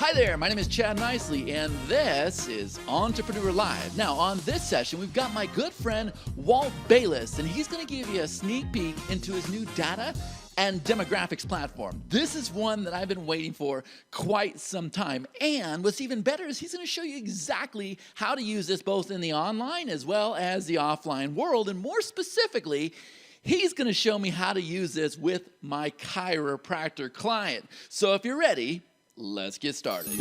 Hi there, my name is Chad Nicely, and this is Entrepreneur Live. Now, on this session, we've got my good friend Walt Bayliss, and he's going to give you a sneak peek into his new data and demographics platform. This is one that I've been waiting for quite some time. And what's even better is he's going to show you exactly how to use this both in the online as well as the offline world. And more specifically, he's going to show me how to use this with my chiropractor client. So if you're ready, let's get started.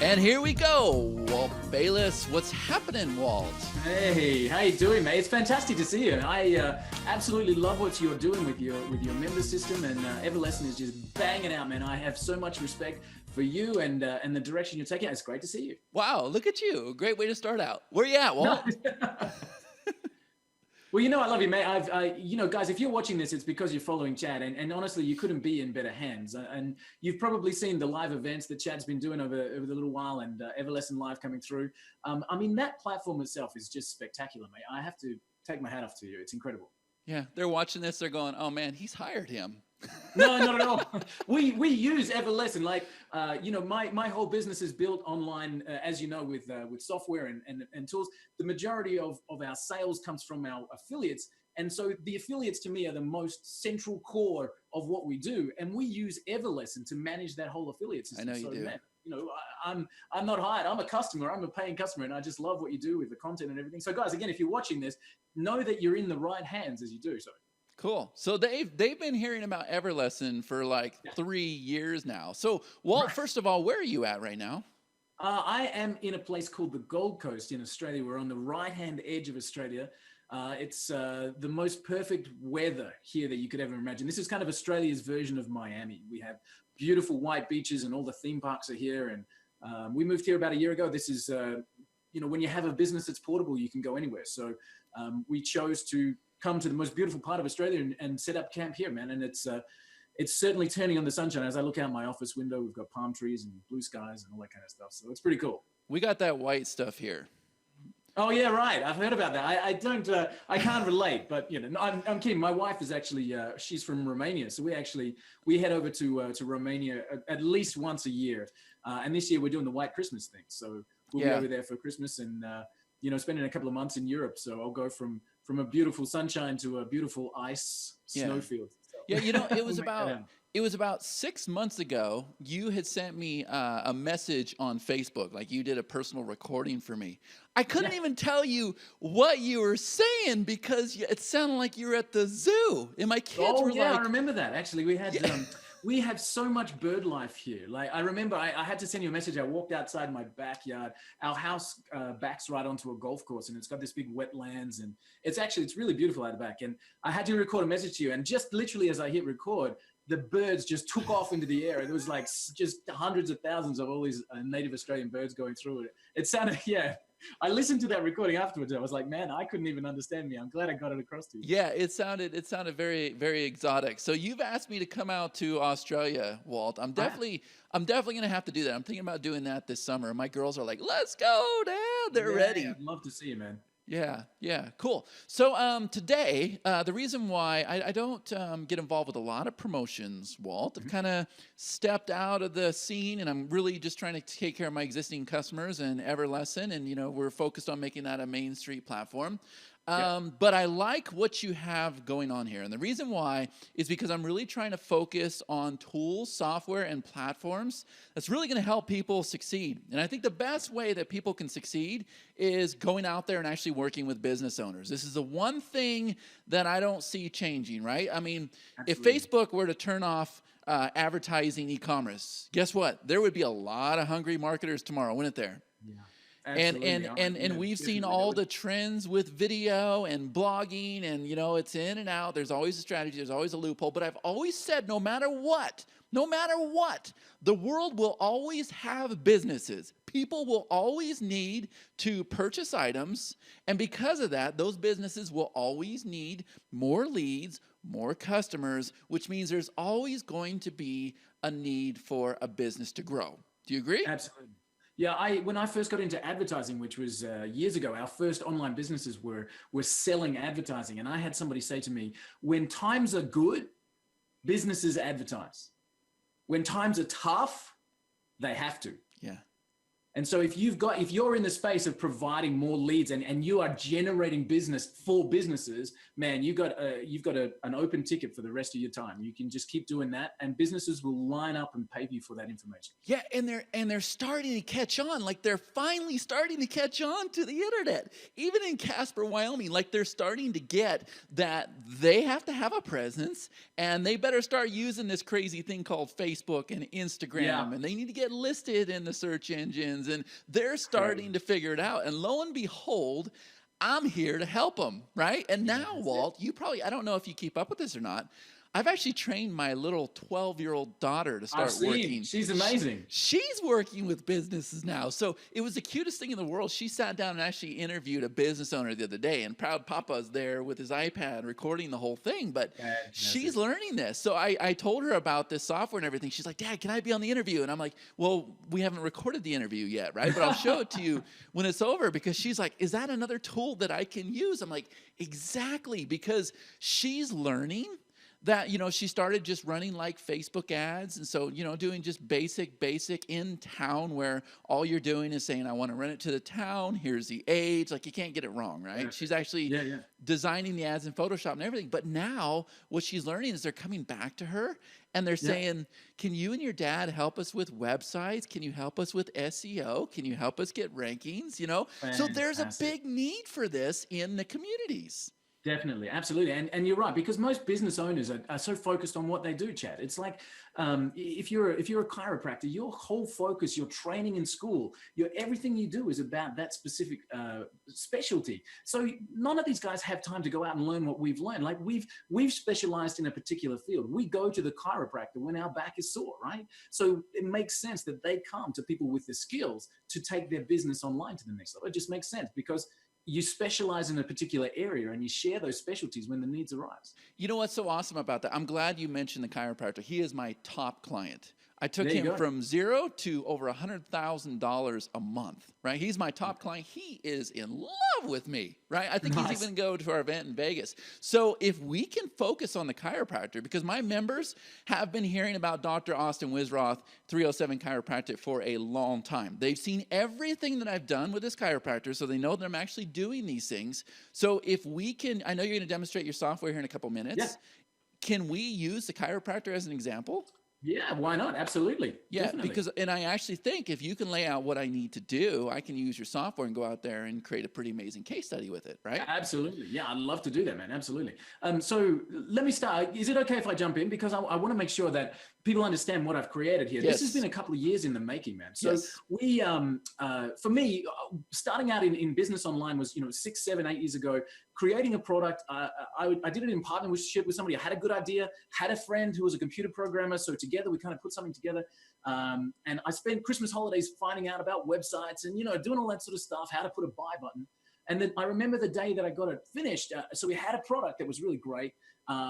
And here we go, Walt Bayliss. What's happening, Walt? Hey, how you doing, mate? It's fantastic to see you. I absolutely love what you're doing with your member system, and Everlesson is just banging out, man. I have so much respect for you and the direction you're taking. It's great to see you. Wow, look at you. Great way to start out. Where you at, Walt? Well, you know I love you, mate. Guys, if you're watching this, it's because you're following Chad, and honestly, you couldn't be in better hands. And you've probably seen the live events that Chad's been doing over the little while, and Everlesson Live coming through. I mean, that platform itself is just spectacular, mate. I have to take my hat off to you. It's incredible. Yeah, they're watching this. They're going, "Oh man, he's hired him." No, not at all. We use Everlesson. Like, my whole business is built online, as you know, with software and tools. The majority of our sales comes from our affiliates. And so the affiliates to me are the most central core of what we do. And we use Everlesson to manage that whole affiliate system. I know you do. Man, I'm not hired. I'm a customer. I'm a paying customer. And I just love what you do with the content and everything. So guys, again, if you're watching this, know that you're in the right hands as you do so. Cool. So they've been hearing about Everlesson for like 3 years now. So Walt, Right. First of all, where are you at right now? I am in a place called the Gold Coast in Australia. We're on the right-hand edge of Australia. It's the most perfect weather here that you could ever imagine. This is kind of Australia's version of Miami. We have beautiful white beaches and all the theme parks are here. And we moved here about a year ago. This is, when you have a business that's portable, you can go anywhere. So we chose to come to the most beautiful part of Australia and set up camp here, man. And it's certainly turning on the sunshine. As I look out my office window, we've got palm trees and blue skies and all that kind of stuff. So it's pretty cool. We got that white stuff here. Oh yeah, right. I've heard about that. I can't relate, but I'm kidding. My wife is actually, she's from Romania. So we head over to Romania at least once a year. And this year we're doing the White Christmas thing. So we'll be over there for Christmas and, spending a couple of months in Europe. So I'll go from a beautiful sunshine to a beautiful ice snowfield. Yeah, it was about 6 months ago, you had sent me a message on Facebook, like you did a personal recording for me. I couldn't even tell you what you were saying because it sounded like you were at the zoo. And my kids were like... I remember that. Actually, we had... We have so much bird life here. Like I remember I had to send you a message. I walked outside my backyard. Our house backs right onto a golf course and it's got this big wetlands and it's really beautiful out the back. And I had to record a message to you. And just literally as I hit record, the birds just took off into the air. There was like just hundreds of thousands of all these native Australian birds going through it. It sounded, I listened to that recording afterwards. I was like, man, I couldn't even understand me. I'm glad I got it across to you. Yeah, it sounded very, very exotic. So you've asked me to come out to Australia, Walt. I'm definitely going to have to do that. I'm thinking about doing that this summer. My girls are like, let's go, Dad. They're ready. I'd love to see you, man. Yeah, cool. So today, the reason why I don't get involved with a lot of promotions, Walt, I've kind of stepped out of the scene and I'm really just trying to take care of my existing customers and Everlesson. And, we're focused on making that a Main Street platform. But I like what you have going on here. And the reason why is because I'm really trying to focus on tools, software, and platforms that's really going to help people succeed. And I think the best way that people can succeed is going out there and actually working with business owners. This is the one thing that I don't see changing, right? I mean, Absolutely. If Facebook were to turn off advertising e-commerce, guess what? There would be a lot of hungry marketers tomorrow, wouldn't there? Yeah. And we've seen all the trends with video and blogging and, it's in and out. There's always a strategy. There's always a loophole. But I've always said no matter what, No matter what, the world will always have businesses. People will always need to purchase items. And because of that, those businesses will always need more leads, more customers, which means there's always going to be a need for a business to grow. Do you agree? Absolutely. Yeah, when I first got into advertising, which was years ago, our first online businesses were selling advertising, and I had somebody say to me, "When times are good, businesses advertise. When times are tough, they have to." Yeah. And so if you're in the space of providing more leads and you are generating business for businesses, man, you've got an open ticket for the rest of your time. You can just keep doing that, and businesses will line up and pay you for that information. Yeah, and they're starting to catch on. Like they're finally starting to catch on to the internet. Even in Casper, Wyoming, like they're starting to get that they have to have a presence, and they better start using this crazy thing called Facebook and Instagram, and they need to get listed in the search engines, and they're starting to figure it out. And lo and behold, I'm here to help them, right? And now, Walt, I don't know if you keep up with this or not. I've actually trained my little 12-year-old daughter to start working. She's amazing. She's working with businesses now. So it was the cutest thing in the world. She sat down and actually interviewed a business owner the other day, and Proud Papa's there with his iPad recording the whole thing. But she's learning this. So I told her about this software and everything. She's like, "Dad, can I be on the interview?" And I'm like, "Well, we haven't recorded the interview yet, right? But I'll show it to you when it's over," because she's like, "Is that another tool that I can use?" I'm like, "Exactly," because she's learning that, she started just running like Facebook ads. And so, doing just basic in town, where all you're doing is saying, "I want to run it to the town. Here's the age." Like, you can't get it wrong, right? Yeah. She's actually designing the ads in Photoshop and everything. But now what she's learning is they're coming back to her and they're saying, "Can you and your dad help us with websites? Can you help us with SEO? Can you help us get rankings?" So there's a big need for this in the communities. Definitely, absolutely, and you're right, because most business owners are so focused on what they do, Chad. It's like if you're a chiropractor, your whole focus, your training in school, everything you do is about that specific specialty. So none of these guys have time to go out and learn what we've learned. Like we've specialized in a particular field. We go to the chiropractor when our back is sore, right? So it makes sense that they come to people with the skills to take their business online to the next level. It just makes sense because you specialize in a particular area and you share those specialties when the needs arise. You know what's so awesome about that? I'm glad you mentioned the chiropractor. He is my top client. I took him from zero to over $100,000 a month, right? He's my top client. He is in love with me, right? I think he's even going to our event in Vegas. So if we can focus on the chiropractor, because my members have been hearing about Dr. Austin Wisroth, 307 Chiropractic, for a long time. They've seen everything that I've done with this chiropractor, so they know that I'm actually doing these things. So if we can, I know you're going to demonstrate your software here in a couple minutes. Yeah. Can we use the chiropractor as an example? Yeah, why not? Absolutely. Yeah, Definitely. and I actually think if you can lay out what I need to do, I can use your software and go out there and create a pretty amazing case study with it, right? Absolutely. Yeah, I'd love to do that, man. Absolutely. So let me start. Is it okay if I jump in? Because I want to make sure that people understand what I've created here. Yes. This has been a couple of years in the making, man. So we, for me, starting out in business online was, 6, 7, 8 years ago. Creating a product, I did it in partnership with somebody. I had a good idea, had a friend who was a computer programmer. So together we kind of put something together. And I spent Christmas holidays finding out about websites and, doing all that sort of stuff, how to put a buy button. And then I remember the day that I got it finished. So we had a product that was really great.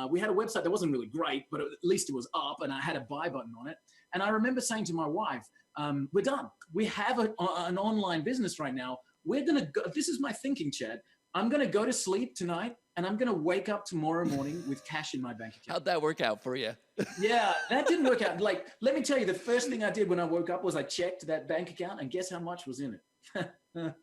We had a website that wasn't really great, but at least it was up and I had a buy button on it. And I remember saying to my wife, we're done. We have an online business right now. We're going to go. This is my thinking, Chad. I'm going to go to sleep tonight and I'm going to wake up tomorrow morning with cash in my bank account. How'd that work out for you? Yeah, that didn't work out. Like, let me tell you, the first thing I did when I woke up was I checked that bank account and guess how much was in it? Nothing.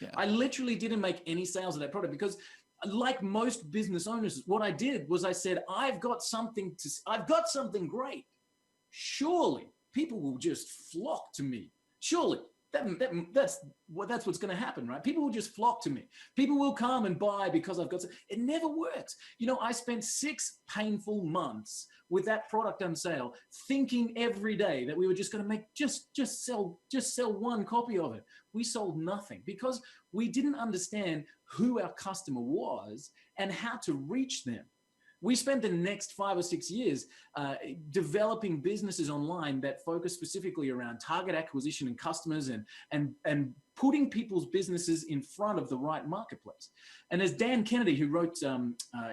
Yeah. I literally didn't make any sales of that product because like most business owners, what I did was I said, I've got something great. Surely people will just flock to me. Surely. That's what's going to happen, right? People will just flock to me. People will come and buy because I've got. It never works. I spent 6 painful months with that product on sale, thinking every day that we were just going to make just sell one copy of it. We sold nothing because we didn't understand who our customer was and how to reach them. We spent the next 5 or 6 years developing businesses online that focus specifically around target acquisition and customers and putting people's businesses in front of the right marketplace. And as Dan Kennedy, who wrote,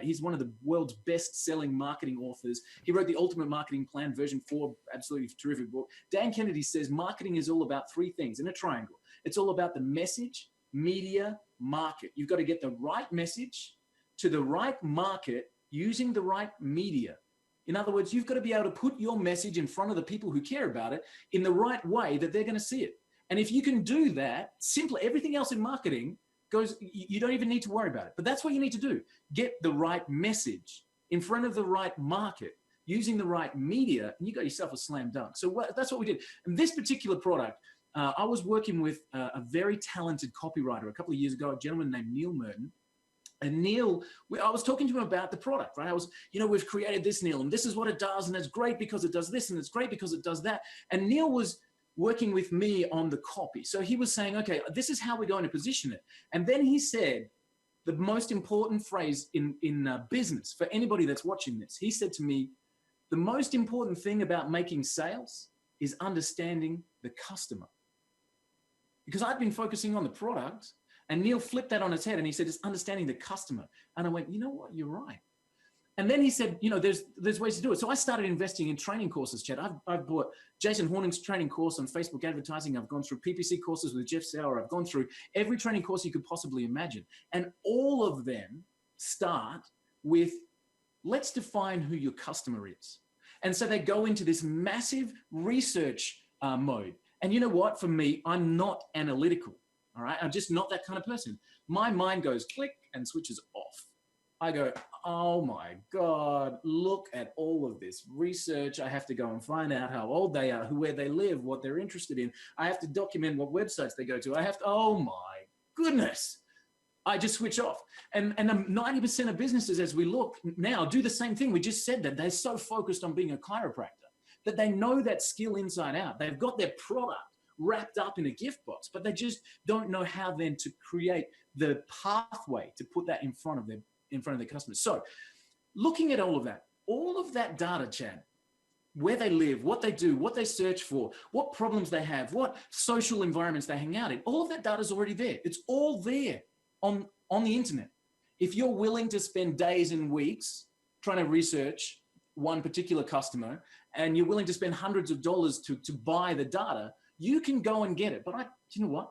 he's one of the world's best-selling marketing authors. He wrote The Ultimate Marketing Plan, version 4, absolutely terrific book. Dan Kennedy says marketing is all about 3 things in a triangle. It's all about the message, media, market. You've got to get the right message to the right market using the right media. In other words, you've got to be able to put your message in front of the people who care about it in the right way that they're going to see it. And if you can do that, simply everything else in marketing goes, you don't even need to worry about it. But that's what you need to do. Get the right message in front of the right market using the right media, and you got yourself a slam dunk. So that's what we did. And this particular product, I was working with a very talented copywriter a couple of years ago, a gentleman named Neil Merton. And Neil, I was talking to him about the product, right? I was, we've created this, Neil, and this is what it does, and it's great because it does this, and it's great because it does that. And Neil was working with me on the copy. So he was saying, okay, this is how we're going to position it. And then he said the most important phrase in business for anybody that's watching this. He said to me, the most important thing about making sales is understanding the customer. Because I'd been focusing on the product, and Neil flipped that on its head and he said, it's understanding the customer. And I went, you know what, you're right. And then he said, there's ways to do it. So I started investing in training courses, Chad. I've bought Jason Horning's training course on Facebook advertising. I've gone through PPC courses with Jeff Sauer. I've gone through every training course you could possibly imagine. And all of them start with, let's define who your customer is. And so they go into this massive research mode. And you know what? For me, I'm not analytical. All right. I'm just not that kind of person. My mind goes click and switches off. I go, oh my God, look at all of this research. I have to go and find out how old they are, where they live, what they're interested in. I have to document what websites they go to. Oh my goodness. I just switch off. And 90% of businesses, as we look now, do the same thing. We just said that they're so focused on being a chiropractor that they know that skill inside out. They've got their product wrapped up in a gift box, but they just don't know how then to create the pathway to put that in front of their customers. So looking at all of that data, Chad, where they live, what they do, what they search for, what problems they have, what social environments they hang out in, all of that data is already there. It's all there on the internet. If you're willing to spend days and weeks trying to research one particular customer and you're willing to spend hundreds of dollars to buy the data, you can go and get it. But you know what?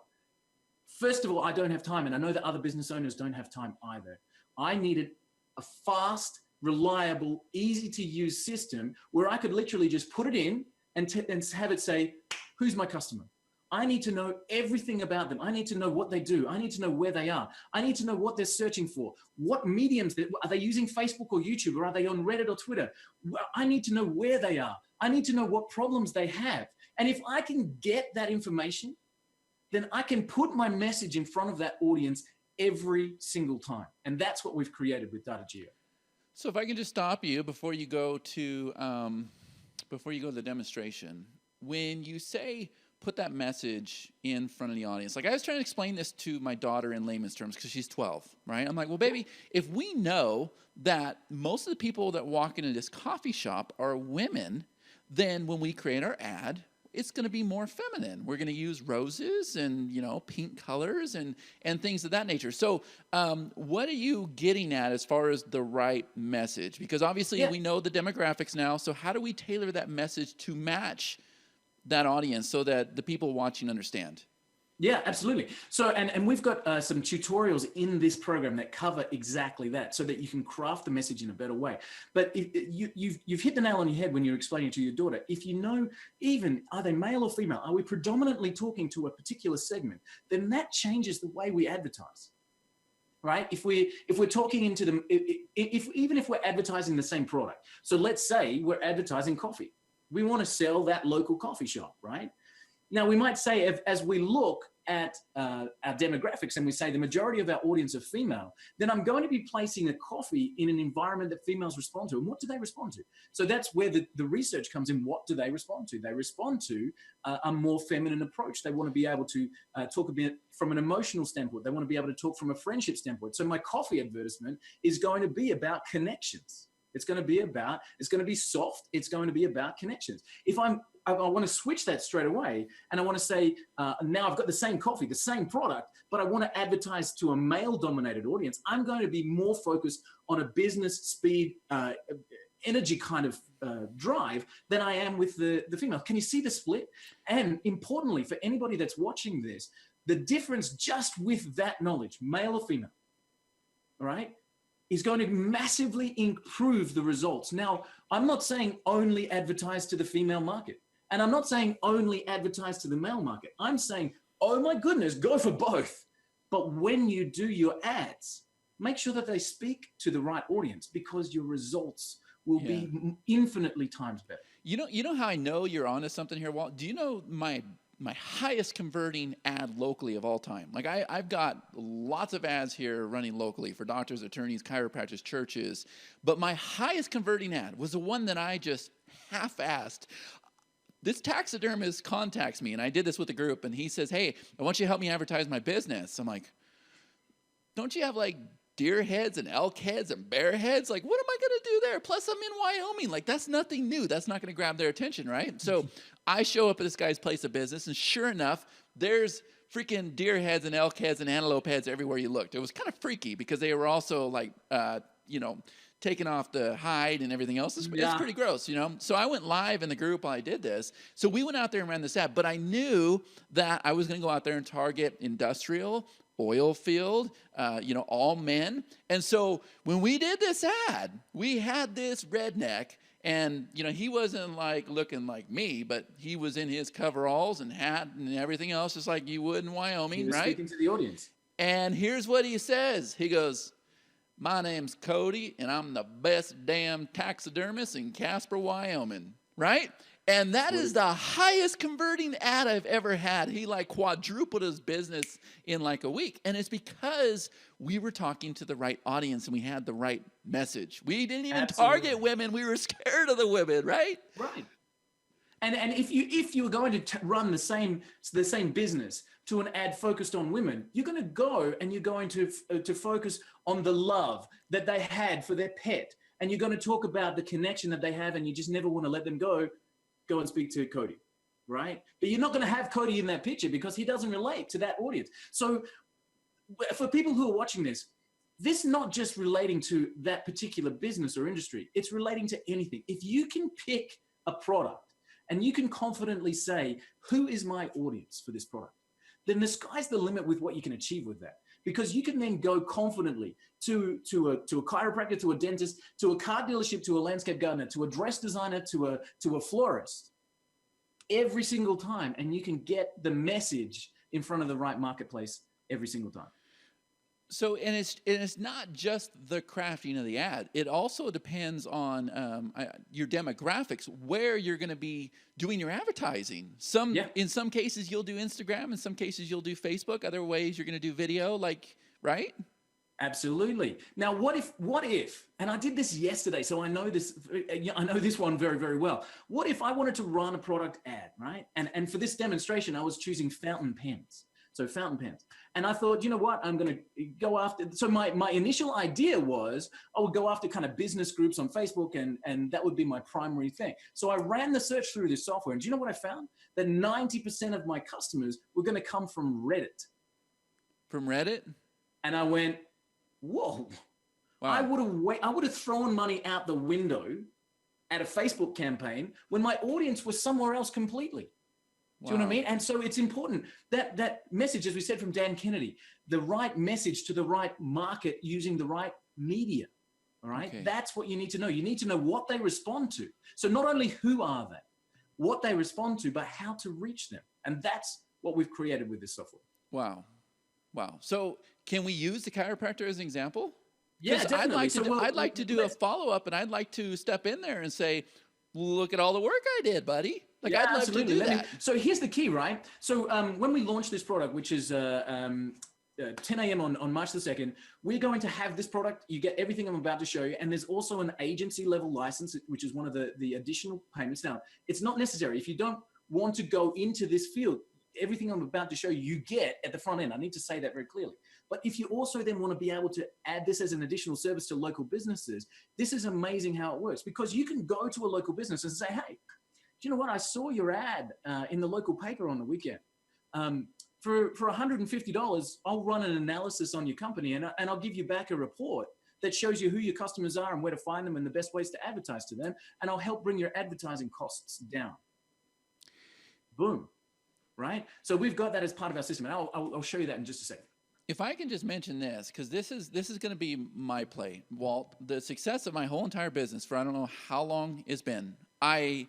First of all, I don't have time. And I know that other business owners don't have time either. I needed a fast, reliable, easy to use system where I could literally just put it in and have it say, who's my customer? I need to know everything about them. I need to know what they do. I need to know where they are. I need to know what they're searching for. What mediums, are they using Facebook or YouTube, or are they on Reddit or Twitter? I need to know where they are. I need to know what problems they have. And if I can get that information, then I can put my message in front of that audience every single time. And that's what we've created with DataGeo. So if I can just stop you before you go to the demonstration, when you say put that message in front of the audience, like I was trying to explain this to my daughter in layman's terms because she's 12, right? I'm like, well, baby, if we know that most of the people that walk into this coffee shop are women, then when we create our ad, it's going to be more feminine. We're going to use roses and, pink colors and things of that nature. So what are you getting at as far as the right message? Because obviously we know the demographics now. So how do we tailor that message to match that audience so that the people watching understand? Yeah, absolutely. So, and we've got some tutorials in this program that cover exactly that, so that you can craft the message in a better way. But you've hit the nail on your head when you're explaining to your daughter. If you know, even are they male or female, are we predominantly talking to a particular segment, then that changes the way we advertise, right? If we're talking into them, even if we're advertising the same product. So let's say we're advertising coffee. We want to sell that local coffee shop, right? Now, we might say, as we look at our demographics and we say the majority of our audience are female, then I'm going to be placing a coffee in an environment that females respond to. And what do they respond to? So that's where the research comes in. What do they respond to? They respond to a more feminine approach. They want to be able to talk a bit from an emotional standpoint. They want to be able to talk from a friendship standpoint. So my coffee advertisement is going to be about connections. It's going to be soft. It's going to be about connections. If I want to switch that straight away, and I want to say, now I've got the same coffee, the same product, but I want to advertise to a male-dominated audience, I'm going to be more focused on a business speed, energy kind of drive than I am with the female. Can you see the split? And importantly, for anybody that's watching this, the difference just with that knowledge, male or female, all right, is going to massively improve the results. Now, I'm not saying only advertise to the female market, and I'm not saying only advertise to the male market. I'm saying, oh my goodness, go for both. But when you do your ads, make sure that they speak to the right audience, because your results will be infinitely times better. You know how I know you're onto something here, Walt? Do you know my highest converting ad locally of all time? Like I've got lots of ads here running locally for doctors, attorneys, chiropractors, churches, but my highest converting ad was the one that I just half-assed. This taxidermist contacts me, and I did this with a group, and he says, hey, I want you to help me advertise my business. I'm like, don't you have like deer heads and elk heads and bear heads? Like, what am I going to do there? Plus, I'm in Wyoming. Like, that's nothing new. That's not going to grab their attention, right? So I show up at this guy's place of business, and sure enough, there's freaking deer heads and elk heads and antelope heads everywhere you looked. It was kind of freaky because they were also like, taking off the hide and everything else. It's pretty gross, So I went live in the group while I did this. So we went out there and ran this ad, but I knew that I was going to go out there and target industrial, oil field, all men. And so when we did this ad, we had this redneck, and he wasn't like looking like me, but he was in his coveralls and hat and everything else, just like you would in Wyoming, he was right? Speaking to the audience. And here's what he says. He goes, my name's Cody, and I'm the best damn taxidermist in Casper, Wyoming, right? And that is the highest converting ad I've ever had. He like quadrupled his business in like a week. And it's because we were talking to the right audience and we had the right message. We didn't even target women. We were scared of the women, right? Right. And if you were going to run the same business to an ad focused on women, you're going to go and you're going to focus on the love that they had for their pet, and you're going to talk about the connection that they have, and you just never want to let them go and speak to Cody, right? But you're not going to have Cody in that picture because he doesn't relate to that audience. So for people who are watching this is not just relating to that particular business or industry. It's relating to anything. If you can pick a product and you can confidently say, who is my audience for this product? Then the sky's the limit with what you can achieve with that. Because you can then go confidently to a chiropractor, to a dentist, to a car dealership, to a landscape gardener, to a dress designer, to a florist every single time, and you can get the message in front of the right marketplace every single time. So, and it's not just the crafting of the ad. It also depends on your demographics, where you're going to be doing your advertising. In some cases, you'll do Instagram. In some cases, you'll do Facebook. Other ways, you're going to do video, right? Absolutely. Now, what if, and I did this yesterday, so I know this one very, very well. What if I wanted to run a product ad, right? And for this demonstration, I was choosing fountain pens. So fountain pens. And I thought, you know what, I'm going to go after, so my initial idea was I would go after kind of business groups on Facebook, and that would be my primary thing. So I ran the search through this software, and do you know what I found? That 90% of my customers were going to come from Reddit. From Reddit? And I went, whoa. Wow. I would have thrown money out the window at a Facebook campaign when my audience was somewhere else completely. Do you know what I mean? And so it's important that message, as we said from Dan Kennedy, the right message to the right market using the right media. All right. Okay. That's what you need to know. You need to know what they respond to. So not only who are they, what they respond to, but how to reach them. And that's what we've created with this software. Wow. So can we use the chiropractor as an example? Yeah, definitely. I'd like to do a follow-up, and I'd like to step in there and say, look at all the work I did, buddy. I'd love to do that. So here's the key, right? So when we launch this product, which is 10 a.m. on March the 2nd, we're going to have this product. You get everything I'm about to show you. And there's also an agency level license, which is one of the additional payments. Now, it's not necessary. If you don't want to go into this field, everything I'm about to show you, you get at the front end. I need to say that very clearly. But if you also then want to be able to add this as an additional service to local businesses, this is amazing how it works, because you can go to a local business and say, hey, do you know what? I saw your ad in the local paper on the weekend. For $150, I'll run an analysis on your company, and I'll give you back a report that shows you who your customers are and where to find them and the best ways to advertise to them. And I'll help bring your advertising costs down. Boom. Right? So we've got that as part of our system. And I'll show you that in just a second. If I can just mention this, because this is going to be my play, Walt. The success of my whole entire business for I don't know how long it's been, I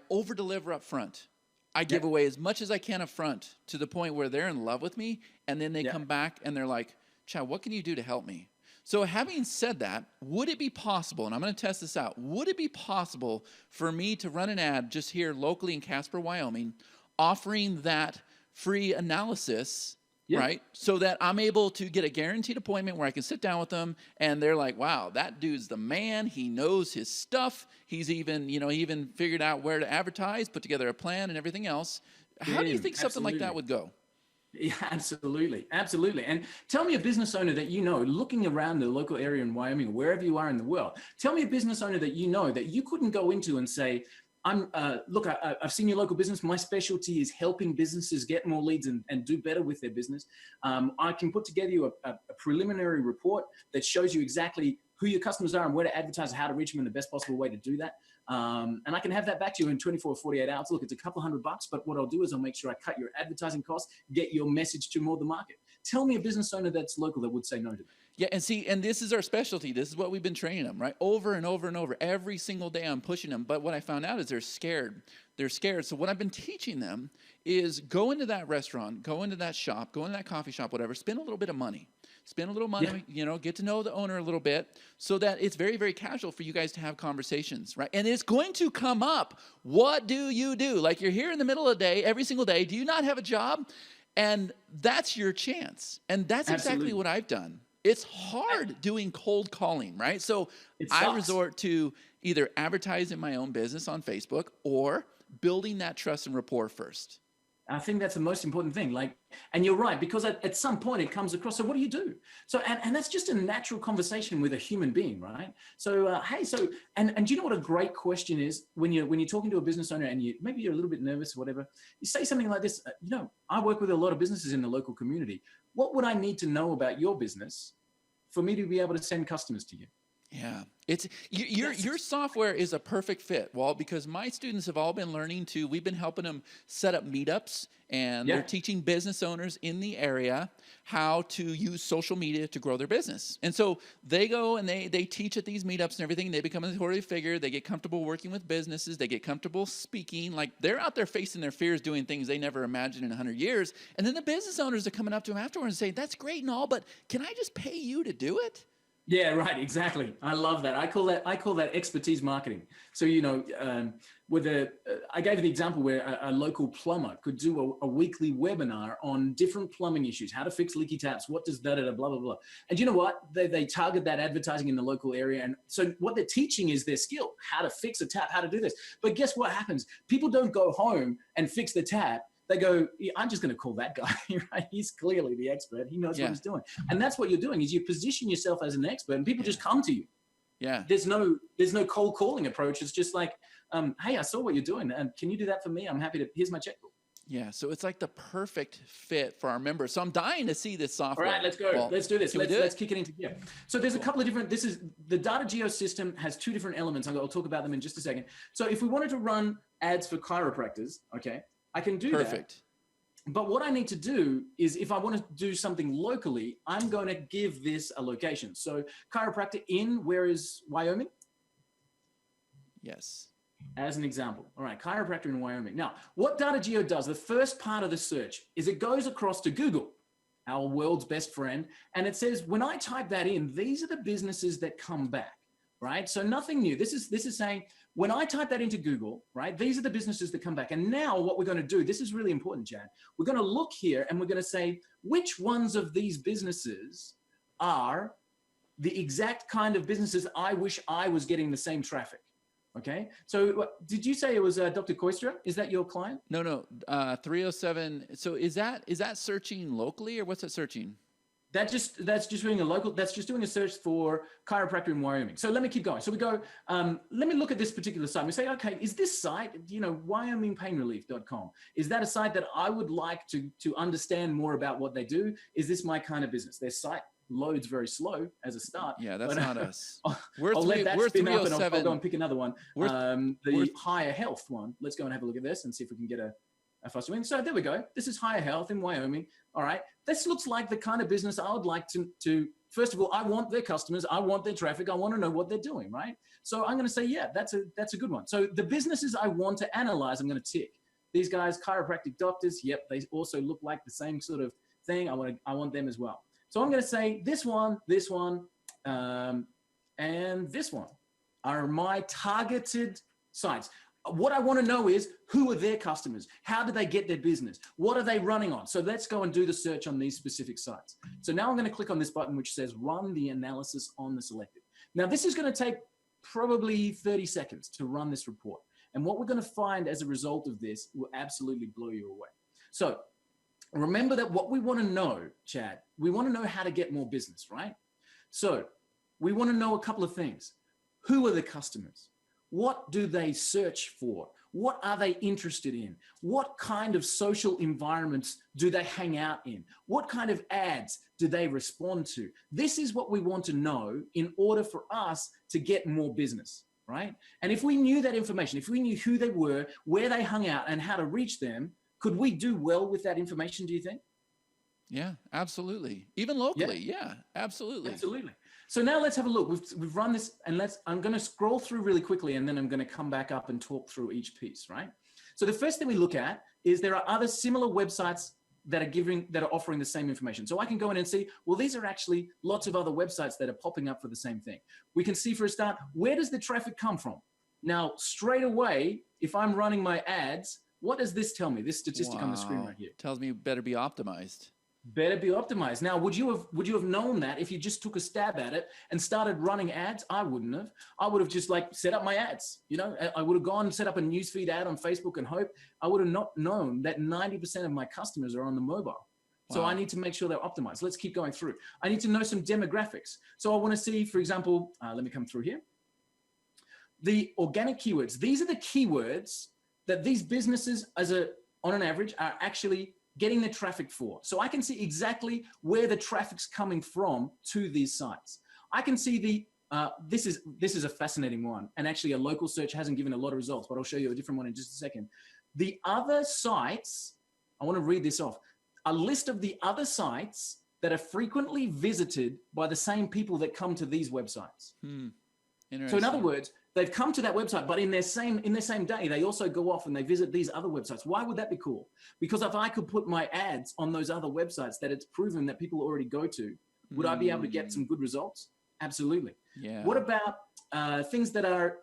over deliver up front. I give away as much as I can up front, to the point where they're in love with me, and then they come back and they're like, Chad, what can you do to help me? So having said that, would it be possible, and I'm going to test this out, would it be possible for me to run an ad just here locally in Casper, Wyoming, offering that free analysis, right? So that I'm able to get a guaranteed appointment where I can sit down with them, and they're like, wow, that dude's the man. He knows his stuff. He's even, he even figured out where to advertise, put together a plan and everything else. How do you think something like that would go? Yeah, absolutely. Absolutely. And tell me a business owner that you know, looking around the local area in Wyoming, or wherever you are in the world, tell me a business owner that you know that you couldn't go into and say, look, I've seen your local business. My specialty is helping businesses get more leads and do better with their business. I can put together you a preliminary report that shows you exactly who your customers are and where to advertise, how to reach them in the best possible way to do that. And I can have that back to you in 24 or 48 hours. Look, it's a couple $100, but what I'll do is I'll make sure I cut your advertising costs, get your message to more of the market. Tell me a business owner that's local that would say no to that. Yeah, and this is our specialty. This is what we've been training them, right? Over and over and over. Every single day I'm pushing them. But what I found out is they're scared. They're scared. So what I've been teaching them is go into that restaurant, go into that shop, go into that coffee shop, whatever, spend a little bit of money. Spend a little money, get to know the owner a little bit, so that it's very, very casual for you guys to have conversations, right? And it's going to come up. What do you do? Like, you're here in the middle of the day, every single day. Do you not have a job? And that's your chance. And that's exactly what I've done. It's hard doing cold calling, right? So I resort to either advertising my own business on Facebook or building that trust and rapport first. I think that's the most important thing. And you're right, because at some point it comes across. So what do you do? So, and that's just a natural conversation with a human being, right? So, and do you know what a great question is when you're talking to a business owner and maybe you're a little bit nervous or whatever, you say something like this, I work with a lot of businesses in the local community. What would I need to know about your business for me to be able to send customers to you? Yeah, your software is a perfect fit, Walt, because my students have all been learning we've been helping them set up meetups, and they're teaching business owners in the area how to use social media to grow their business. And so they go and they teach at these meetups and everything. They become an authority figure. They get comfortable working with businesses. They get comfortable speaking. Like, they're out there facing their fears, doing things they never imagined in 100 years. And then the business owners are coming up to them afterwards and saying, that's great and all, but can I just pay you to do it? Yeah, right. Exactly. I love that. I call that expertise marketing. So, I gave an example where a local plumber could do a weekly webinar on different plumbing issues, how to fix leaky taps, what does blah, blah, blah. And you know what? They target that advertising in the local area. And so what they're teaching is their skill, how to fix a tap, how to do this. But guess what happens? People don't go home and fix the tap. They go, I'm just going to call that guy, right? He's clearly the expert. He knows what he's doing. And that's what you're doing, is you position yourself as an expert, and people just come to you. Yeah. There's no cold calling approach. It's just like, hey, I saw what you're doing. Can you do that for me? I'm happy to, here's my checkbook. Yeah. So it's like the perfect fit for our members. So I'm dying to see this software. All right, let's go. Let's do this. Let's kick it into gear. So there's a couple of different, the DataGeo system has two different elements. I'll talk about them in just a second. So if we wanted to run ads for chiropractors, okay, I can do that. Perfect. But what I need to do is, if I want to do something locally, I'm going to give this a location. So chiropractor in, where is Wyoming? Yes. As an example. All right, chiropractor in Wyoming. Now, what DataGeo does, the first part of the search, is it goes across to Google, our world's best friend, and it says, when I type that in, these are the businesses that come back, right? So nothing new. This is saying, when I type that into Google, right, these are the businesses that come back. And now what we're going to do, this is really important, Chad. We're going to look here and we're going to say, which ones of these businesses are the exact kind of businesses I wish I was getting the same traffic? Okay. So did you say it was Dr. Koistra? Is that your client? No. 307. So is that searching locally, or what's it searching? That's just doing a search for chiropractor in Wyoming. So let me keep going. So we go, let me look at this particular site. We say, okay, is this site, WyomingPainRelief.com? Is that a site that I would like to understand more about what they do? Is this my kind of business? Their site loads very slow as a start. Yeah, that's not us. I'll let that spin up and I'll go and pick another one. The higher health one. Let's go and have a look at this and see if we can get a faster win. So there we go. This is higher health in Wyoming. All right. This looks like the kind of business I would like to first of all, I want their customers. I want their traffic. I want to know what they're doing. Right. So I'm going to say, yeah, that's a good one. So the businesses I want to analyze, I'm going to tick. These guys, chiropractic doctors. Yep. They also look like the same sort of thing. I want them as well. So I'm going to say this one, and this one are my targeted sites. What I want to know is, who are their customers? How do they get their business? What are they running on? So let's go and do the search on these specific sites. So now I'm going to click on this button, which says run the analysis on the selected. Now this is going to take probably 30 seconds to run this report. And what we're going to find as a result of this will absolutely blow you away. So remember that what we want to know, Chad, we want to know how to get more business, right? So we want to know a couple of things. Who are the customers? What do they search for? What are they interested in? What kind of social environments do they hang out in? What kind of ads do they respond to? This is what we want to know in order for us to get more business, right? And if we knew that information, if we knew who they were, where they hung out, and how to reach them, could we do well with that information, do you think? Yeah, absolutely. Even locally, yeah absolutely. Absolutely. So now let's have a look. We've run this, and I'm going to scroll through really quickly, and then I'm going to come back up and talk through each piece, right? So the first thing we look at is there are other similar websites that are offering the same information. So I can go in and see, well, these are actually lots of other websites that are popping up for the same thing. We can see for a start, where does the traffic come from? Now, straight away, if I'm running my ads, what does this tell me? This statistic on the screen right here. Tells me you better be optimized. Better be optimized. Now, would you have known that if you just took a stab at it and started running ads? I wouldn't have. I would have just set up my ads. I would have gone and set up a newsfeed ad on Facebook and hope. I would have not known that 90% of my customers are on the mobile. Wow. So I need to make sure they're optimized. Let's keep going through. I need to know some demographics. So I want to see, for example, let me come through here. The organic keywords. These are the keywords that these businesses, on an average, are actually getting the traffic for. So I can see exactly where the traffic's coming from to these sites. I can see this is a fascinating one, and actually a local search hasn't given a lot of results, but I'll show you a different one in just a second. The other sites, I want to read this off, a list of the other sites that are frequently visited by the same people that come to these websites. So in other words, they've come to that website, but in their same day, they also go off and they visit these other websites. Why would that be cool? Because if I could put my ads on those other websites that it's proven that people already go to, would I be able to get some good results? Absolutely. Yeah. What about things that are,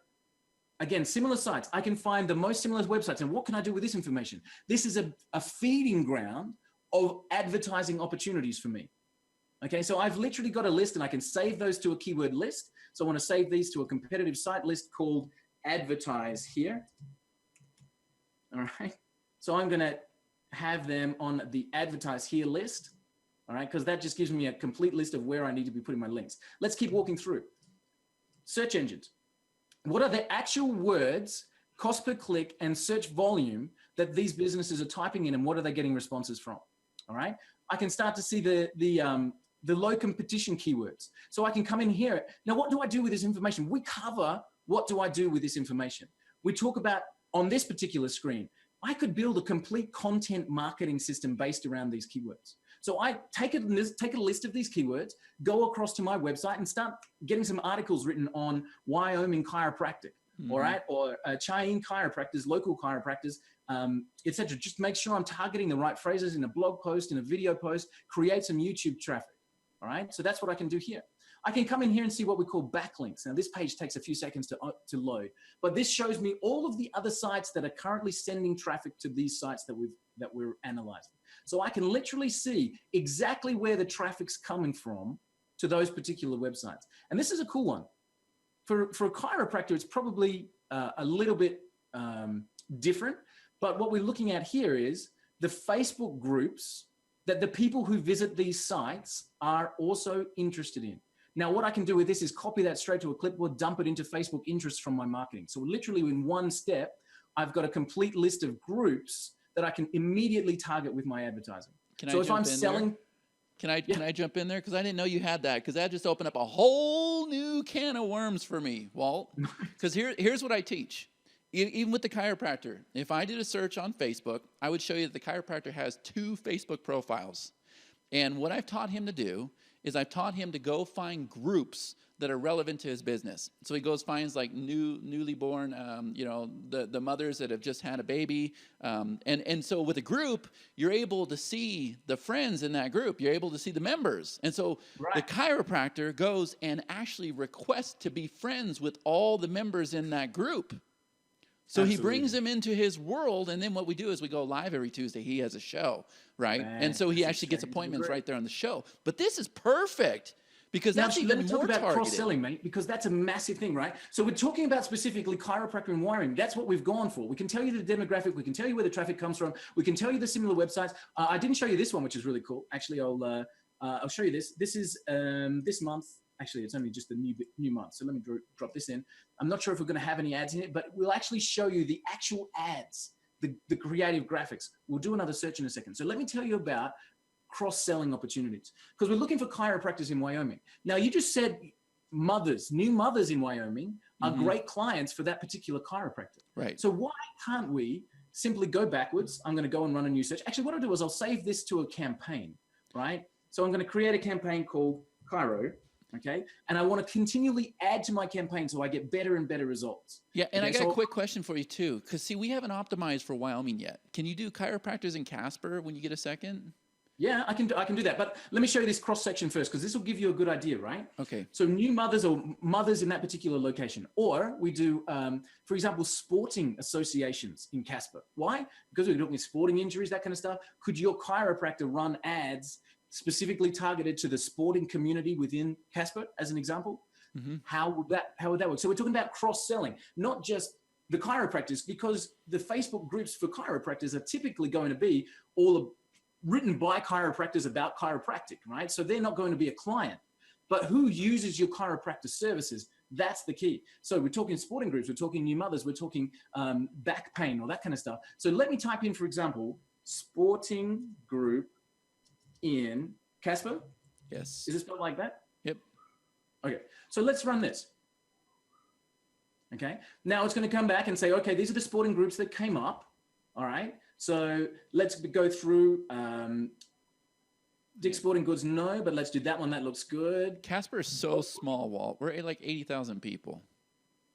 again, similar sites? I can find the most similar websites. And what can I do with this information? This is a feeding ground of advertising opportunities for me. Okay, so I've literally got a list, and I can save those to a keyword list. So I want to save these to a competitive site list called advertise here. All right. So I'm going to have them on the advertise here list. All right. Because that just gives me a complete list of where I need to be putting my links. Let's keep walking through. Search engines. What are the actual words, cost per click, and search volume that these businesses are typing in, and what are they getting responses from? All right. I can start to see the low competition keywords. So I can come in here. Now, what do I do with this information? We cover what do I do with this information. We talk about, on this particular screen, I could build a complete content marketing system based around these keywords. So I take a list of these keywords, go across to my website and start getting some articles written on Wyoming chiropractic, all right, or Cheyenne chiropractors, local chiropractors, etc. Just make sure I'm targeting the right phrases in a blog post, in a video post, create some YouTube traffic. All right, so that's what I can do here. I can come in here and see what we call backlinks. Now, this page takes a few seconds to load, but this shows me all of the other sites that are currently sending traffic to these sites that we're analyzing. So I can literally see exactly where the traffic's coming from to those particular websites. And this is a cool one. For a chiropractor, it's probably a little bit different, but what we're looking at here is the Facebook groups that the people who visit these sites are also interested in. Now, what I can do with this is copy that straight to a clipboard, dump it into Facebook interests from my marketing. So literally in one step, I've got a complete list of groups that I can immediately target with my advertising. So if I'm selling... Can I jump in there? Because I didn't know you had that, because that just opened up a whole new can of worms for me, Walt. Because here's what I teach. Even with the chiropractor, if I did a search on Facebook, I would show you that the chiropractor has 2 Facebook profiles. And what I've taught him to do is I've taught him to go find groups that are relevant to his business. So he goes, finds like newly born, the mothers that have just had a baby. And so with a group, you're able to see the friends in that group. You're able to see the members. And so the chiropractor goes and actually requests to be friends with all the members in that group. So he brings them into his world, and then what we do is we go live every Tuesday. He has a show, right? And so he actually gets appointments right there on the show. But this is perfect, because that's even more targeted. Let me talk about cross-selling, mate, because that's a massive thing, right? So we're talking about specifically chiropractor and wiring. That's what we've gone for. We can tell you the demographic. We can tell you where the traffic comes from. We can tell you the similar websites. I didn't show you this one, which is really cool. Actually, I'll show you this. This is this month. Actually, it's only just the new month. So let me drop this in. I'm not sure if we're going to have any ads in it, but we'll actually show you the actual ads, the creative graphics. We'll do another search in a second. So let me tell you about cross-selling opportunities, because we're looking for chiropractors in Wyoming. Now, you just said new mothers in Wyoming are great clients for that particular chiropractor. Right. So why can't we simply go backwards? I'm going to go and run a new search. Actually, what I'll do is I'll save this to a campaign, right? So I'm going to create a campaign called Chiro. Okay. And I want to continually add to my campaign so I get better and better results. Yeah. And I got a quick question for you too. Because see, we haven't optimized for Wyoming yet. Can you do chiropractors in Casper when you get a second? Yeah, I can do that. But let me show you this cross section first, because this will give you a good idea, right? Okay. So new mothers or mothers in that particular location. Or we do, for example, sporting associations in Casper. Why? Because we're looking at sporting injuries, that kind of stuff. Could your chiropractor run ads specifically targeted to the sporting community within Casper, as an example? How would that work? So we're talking about cross-selling, not just the chiropractors, because the Facebook groups for chiropractors are typically going to be all written by chiropractors about chiropractic, right? So they're not going to be a client, but who uses your chiropractor services? That's the key. So we're talking sporting groups, we're talking new mothers, we're talking back pain or that kind of stuff. So let me type in, for example, sporting group in Casper. Yes. Is it spelled like that? Yep. Okay. So let's run this. Okay. Now it's going to come back and say, okay, these are the sporting groups that came up. All right. So let's go through Dick's Sporting Goods. No, but let's do that one. That looks good. Casper is so small, Walt. We're at like 80,000 people.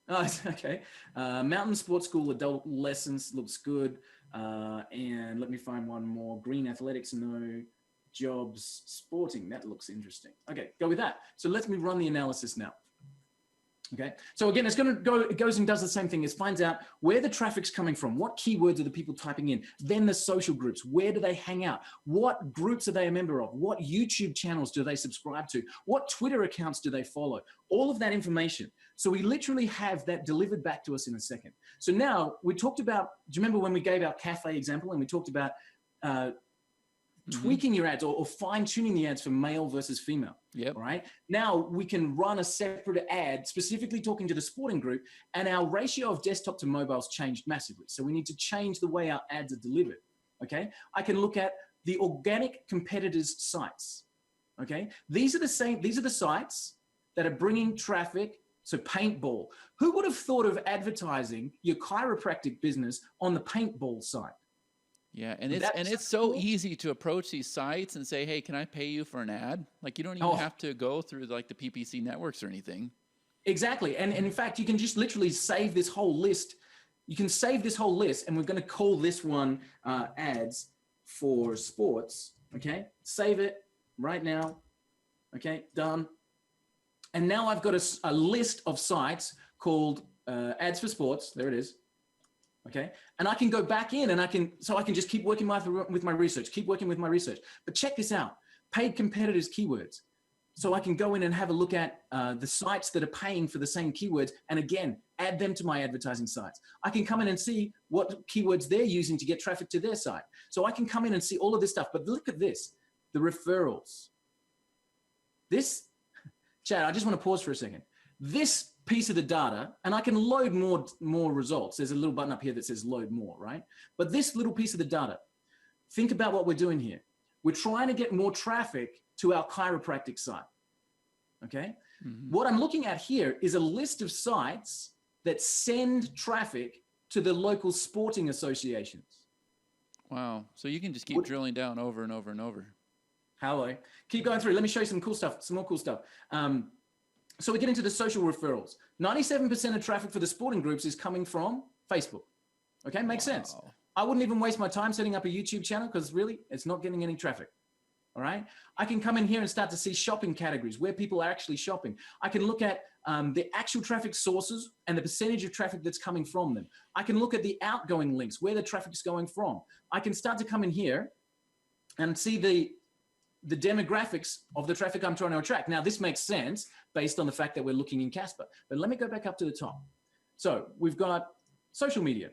Oh, okay. Mountain Sports School Adult Lessons looks good. And let me find one more. Green Athletics. No. Jobs Sporting, that looks interesting. Okay, go with that. So let me run the analysis now. Okay, so again, it goes and does the same thing. It finds out where the traffic's coming from, what keywords are the people typing in, then the social groups, where do they hang out, what groups are they a member of, what YouTube channels do they subscribe to, what Twitter accounts do they follow, all of that information. So we literally have that delivered back to us in a second. So now we talked about, do you remember when we gave our cafe example and we talked about tweaking your ads or fine-tuning the ads for male versus female? Yep. Right. Now we can run a separate ad specifically talking to the sporting group, and our ratio of desktop to mobile's changed massively. So we need to change the way our ads are delivered. Okay. I can look at the organic competitors' sites. Okay. These are the sites that are bringing traffic. So paintball. Who would have thought of advertising your chiropractic business on the paintball site? Yeah, and it's so easy to approach these sites and say, hey, can I pay you for an ad? Like, you don't even have to go through like the PPC networks or anything. Exactly. And in fact, you can just literally save this whole list. You can save this whole list, and we're going to call this one ads for sports. Okay, save it right now. Okay, done. And now I've got a list of sites called ads for sports. There it is. Okay. And I can go back in and I can just keep working with my research, But check this out, paid competitors keywords. So I can go in and have a look at the sites that are paying for the same keywords. And again, add them to my advertising sites. I can come in and see what keywords they're using to get traffic to their site. So I can come in and see all of this stuff. But look at this. the referrals. This, Chad, I just want to pause for a second. This piece of the data, and I can load more results. There's a little button up here that says load more, right? But this little piece of the data, think about what we're doing here. We're trying to get more traffic to our chiropractic site, okay? What I'm looking at here is a list of sites that send traffic to the local sporting associations. Wow. So you can just keep drilling down over and over and over. Hello. Keep going through. Let me show you some cool stuff, some more cool stuff. So we get into the social referrals. 97% of traffic for the sporting groups is coming from Facebook. Okay, makes sense. I wouldn't even waste my time setting up a YouTube channel because really, it's not getting any traffic. All right. I can come in here and start to see shopping categories where people are actually shopping. I can look at the actual traffic sources and the percentage of traffic that's coming from them. I can look at the outgoing links, where the traffic's going from. I can start to come in here and see the demographics of the traffic I'm trying to attract. Now, this makes sense based on the fact that we're looking in Casper. But let me go back up to the top. So we've got social media.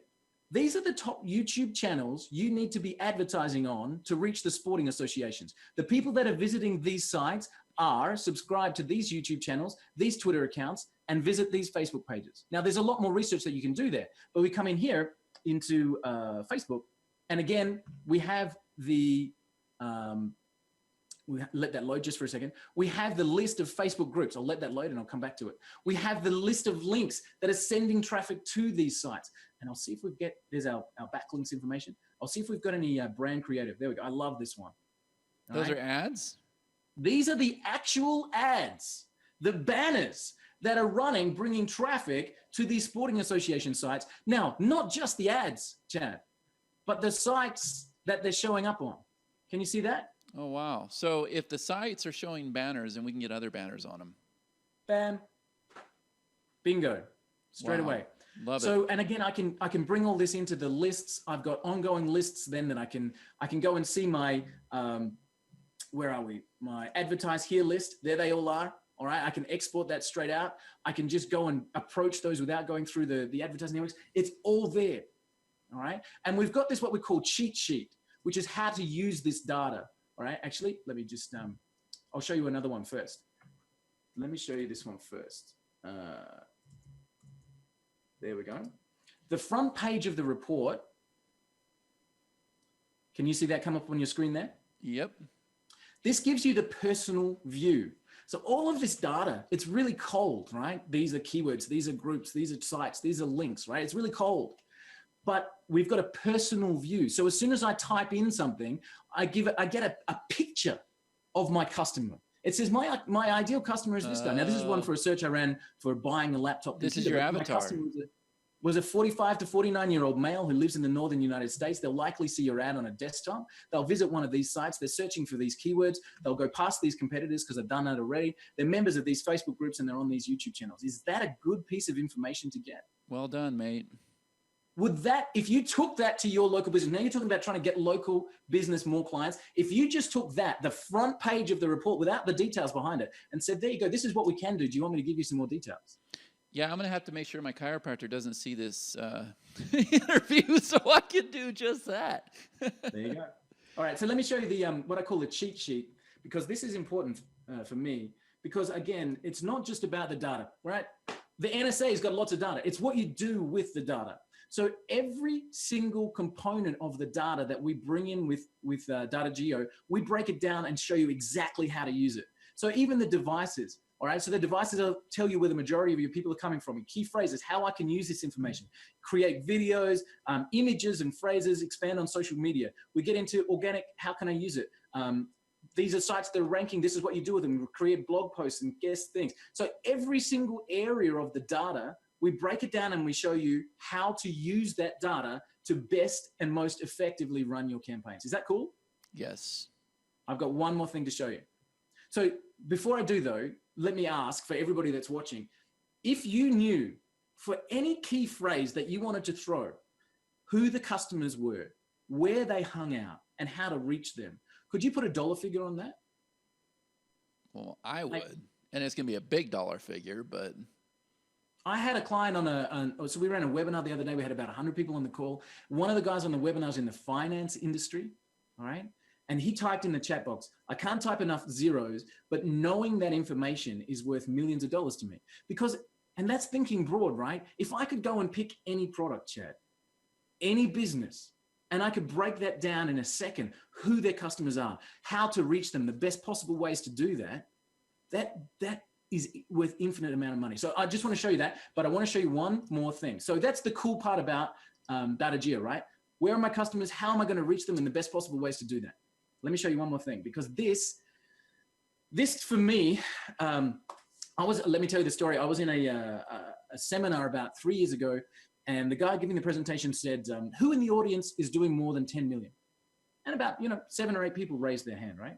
These are the top YouTube channels you need to be advertising on to reach the sporting associations. The people that are visiting these sites are subscribed to these YouTube channels, these Twitter accounts, and visit these Facebook pages. Now, there's a lot more research that you can do there, but we come in here into Facebook, and again, we have the, let that load just for a second. We have the list of Facebook groups. I'll let that load and I'll come back to it. We have the list of links that are sending traffic to these sites. And I'll see if we get, there's our backlinks information. I'll see if we've got any brand creative. There we go. I love this one. Those are ads? These are the actual ads, the banners that are running, bringing traffic to these sporting association sites. Now, not just the ads, Chad, but the sites that they're showing up on. Can you see that? Oh, wow. So if the sites are showing banners, then we can get other banners on them. Bam. Bingo. Straight away. Love it. So, and again, I can bring all this into the lists. I've got ongoing lists then that I can go and see my, where are we? My advertise here list. There they all are. All right. I can export that straight out. I can just go and approach those without going through the advertising networks. It's all there. All right. And we've got this, what we call cheat sheet, which is how to use this data. All right. Actually, let me just, I'll show you another one first. Let me show you this one first. There we go. The front page of the report. Can you see that come up on your screen there? Yep. This gives you the personal view. So all of this data, it's really cold, right? These are keywords, these are groups, these are sites, these are links, right? It's really cold. But we've got a personal view. So as soon as I type in something, I get a picture of my customer. It says my ideal customer is this guy. Now this is one for a search I ran for buying a laptop. This is your avatar. Was a 45 to 49-year-old male who lives in the northern United States. They'll likely see your ad on a desktop. They'll visit one of these sites. They're searching for these keywords. They'll go past these competitors because they've done that already. They're members of these Facebook groups and they're on these YouTube channels. Is that a good piece of information to get? Well done, mate. Would that, if you took that to your local business, now you're talking about trying to get local business more clients. If you just took that, the front page of the report without the details behind it and said, there you go, this is what we can do. Do you want me to give you some more details? Yeah, I'm going to have to make sure my chiropractor doesn't see this interview so I can do just that. There you go. All right, so let me show you the what I call the cheat sheet, because this is important for me, because again, it's not just about the data, right? The NSA has got lots of data. It's what you do with the data. So every single component of the data that we bring in with DataGeo, we break it down and show you exactly how to use it. So even the devices, all right, so the devices will tell you where the majority of your people are coming from. Key phrases, how I can use this information, create videos, images and phrases, expand on social media. We get into organic, how can I use it? These are sites that are ranking, this is what you do with them. We create blog posts and guest things. So every single area of the data, we break it down and we show you how to use that data to best and most effectively run your campaigns. Is that cool? Yes. I've got one more thing to show you. So before I do though, let me ask for everybody that's watching, if you knew for any key phrase that you wanted to throw, who the customers were, where they hung out, and how to reach them, could you put a dollar figure on that? Well, I would. And it's going to be a big dollar figure, but... I had a client so we ran a webinar the other day. We had about 100 people on the call. One of the guys on the webinar is in the finance industry, all right? And he typed in the chat box, I can't type enough zeros, but knowing that information is worth millions of dollars to me. Because, and that's thinking broad, right? If I could go and pick any product, Chad, any business, and I could break that down in a second, who their customers are, how to reach them, the best possible ways to do that, that is worth infinite amount of money. So I just want to show you that, but I want to show you one more thing. So that's the cool part about DataGeo, right? Where are my customers? How am I going to reach them in the best possible ways to do that? Let me show you one more thing, because this for me, let me tell you the story. I was in a seminar about 3 years ago, and the guy giving the presentation said, who in the audience is doing more than 10 million? And about, 7 or 8 people raised their hand, right?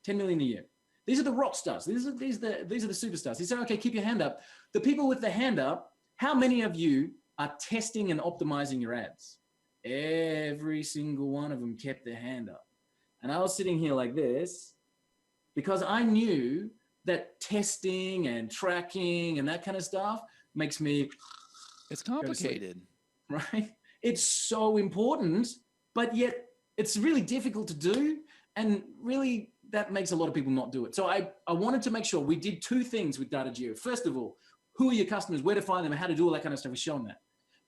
10 million a year. These are the rock stars. These are the superstars. He said, okay, keep your hand up. The people with the hand up, how many of you are testing and optimizing your ads? Every single one of them kept their hand up. And I was sitting here like this because I knew that testing and tracking and that kind of stuff makes me... It's complicated. Right? It's so important, but yet it's really difficult to do. And really, that makes a lot of people not do it. So I wanted to make sure we did 2 things with DataGeo. First of all, who are your customers, where to find them, and how to do all that kind of stuff. We've shown that.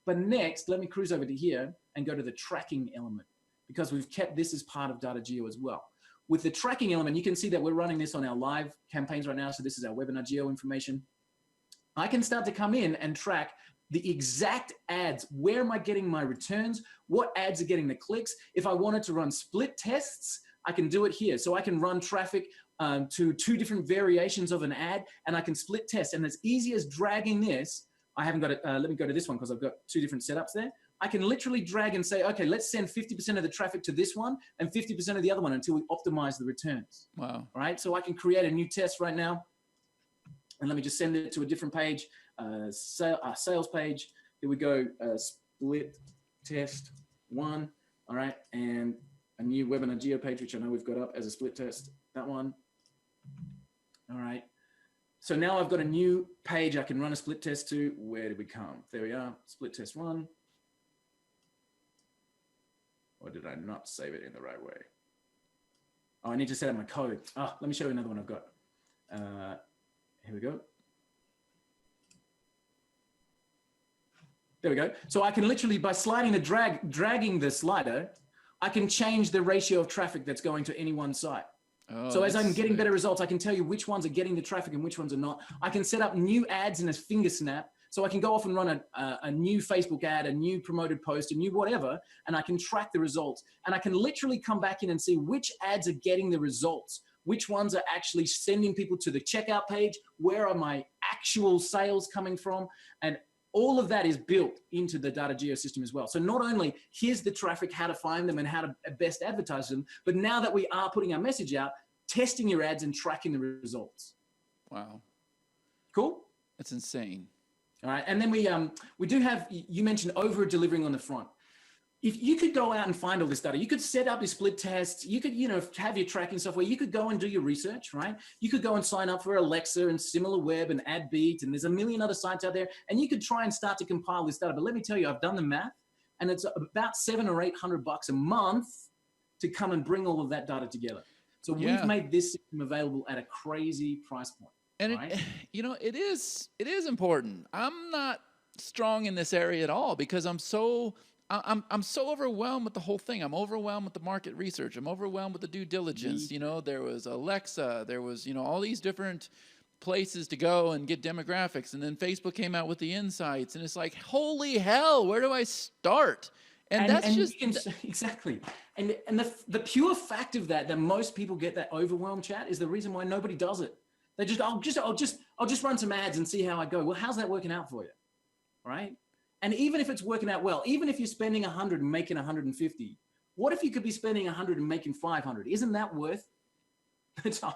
But next, let me cruise over to here and go to the tracking element, because we've kept this as part of DataGeo as well. With the tracking element, you can see that we're running this on our live campaigns right now. So this is our webinar geo information. I can start to come in and track the exact ads. Where am I getting my returns? What ads are getting the clicks? If I wanted to run split tests, I can do it here. So I can run traffic to 2 different variations of an ad, and I can split test. And as easy as dragging this, I haven't got it. Let me go to this one because I've got 2 different setups there. I can literally drag and say, okay, let's send 50% of the traffic to this one and 50% of the other one until we optimize the returns. Wow. All right. So I can create a new test right now. And let me just send it to a different page, sales page. Here we go. Split test 1. All right. And a new webinar geo page, which I know we've got up as a split test. That one. All right. So now I've got a new page I can run a split test to. Where did we come? There we are. Split test 1. Or did I not save it in the right way? Oh, I need to set up my code. Oh, let me show you another one I've got. Here we go. There we go. So I can literally, by sliding the dragging the slider, I can change the ratio of traffic that's going to any one site. Oh, so as I'm getting better results, I can tell you which ones are getting the traffic and which ones are not. I can set up new ads in a finger snap. So I can go off and run a new Facebook ad, a new promoted post, a new whatever, and I can track the results. And I can literally come back in and see which ads are getting the results, which ones are actually sending people to the checkout page, where are my actual sales coming from, and all of that is built into the DataGeo system as well. So not only here's the traffic, how to find them and how to best advertise them, but now that we are putting our message out, testing your ads and tracking the results. Wow. Cool? That's insane. All right, and then we do have, you mentioned over-delivering on the front. If you could go out and find all this data, you could set up your split tests, you could, have your tracking software, you could go and do your research, right? You could go and sign up for Alexa and SimilarWeb and AdBeat, and there's a million other sites out there, and you could try and start to compile this data. But let me tell you, I've done the math, and it's about $700 or $800 a month to come and bring all of that data together. So we've made this system available at a crazy price point. And right? it is important. I'm not strong in this area at all because I'm so overwhelmed with the whole thing. I'm overwhelmed with the market research. I'm overwhelmed with the due diligence. There was Alexa, there was, all these different places to go and get demographics. And then Facebook came out with the insights, and it's like, holy hell, where do I start? And that's just exactly. And the pure fact of that most people get that overwhelmed, chat, is the reason why nobody does it. They just, I'll just run some ads and see how I go. Well, how's that working out for you? Right? And even if it's working out well, even if you're spending 100 and making 150, what if you could be spending 100 and making 500? Isn't that worth the time?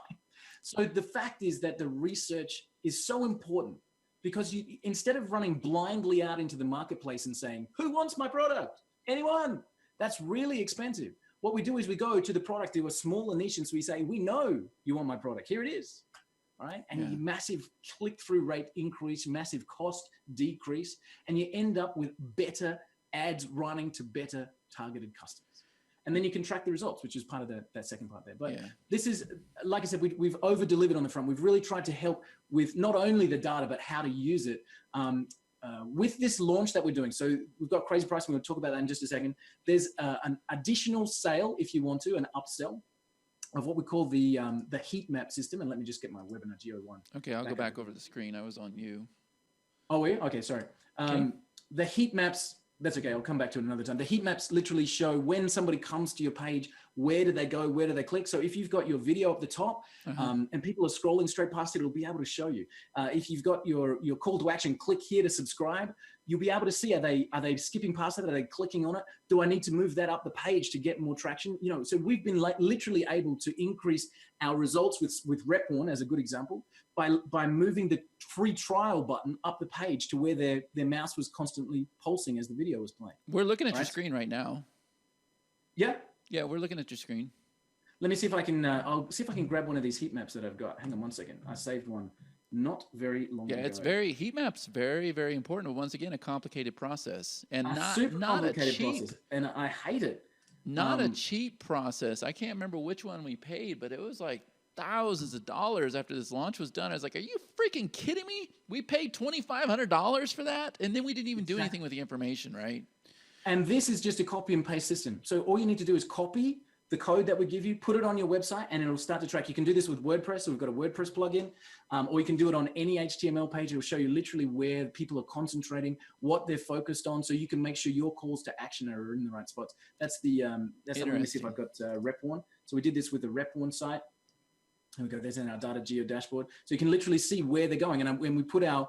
So the fact is that the research is so important because instead of running blindly out into the marketplace and saying, who wants my product? Anyone? That's really expensive. What we do is we go to the product to a smaller niche, and so we say, we know you want my product. Here it is. All right. And your massive click-through rate increase, massive cost decrease, and you end up with better ads running to better targeted customers. And then you can track the results, which is part of that second part there. But Yeah. this is, like I said, we've over-delivered on the front. We've really tried to help with not only the data, but how to use it. With this launch that we're doing, so we've got crazy pricing. We'll talk about that in just a second. There's an additional sale, if you want to, an upsell of what we call the heat map system. And let me just get my webinar Geo one. Okay, I'll go back over the screen. I was on you. Oh, yeah? Okay, sorry. Okay. The heat maps, that's okay. I'll come back to it another time. The heat maps literally show when somebody comes to your page, where do they go? Where do they click? So if you've got your video up the top and people are scrolling straight past it, it'll be able to show you. If you've got your call to action, click here to subscribe, you'll be able to see, are they skipping past it? Are they clicking on it? Do I need to move that up the page to get more traction? You know, so we've been literally able to increase our results with Rep1 as a good example by moving the free trial button up the page to where their mouse was constantly pulsing as the video was playing. We're looking at your screen right now. Yeah. Yeah, we're looking at your screen. Let me see if I can, I'll see if I can grab one of these heat maps that I've got. Hang on one second. I saved one not very long ago. Yeah, it's heat maps, very, very important. But once again, a complicated process and super not a complicated cheap process. And I hate it. Not a cheap process. I can't remember which one we paid, but it was like thousands of dollars after this launch was done. I was like, are you freaking kidding me? We paid $2,500 for that? And then we didn't even do anything with the information, right? And this is just a copy and paste system. So all you need to do is copy the code that we give you, put it on your website, and it'll start to track. You can do this with WordPress. So we've got a WordPress plugin, or you can do it on any HTML page. It'll show you literally where people are concentrating, what they're focused on, so you can make sure your calls to action are in the right spots. That's the, let me see if I've got Rep1. So we did this with the Rep1 site. There we go, there's in our DataGeo dashboard. So you can literally see where they're going. And when we put our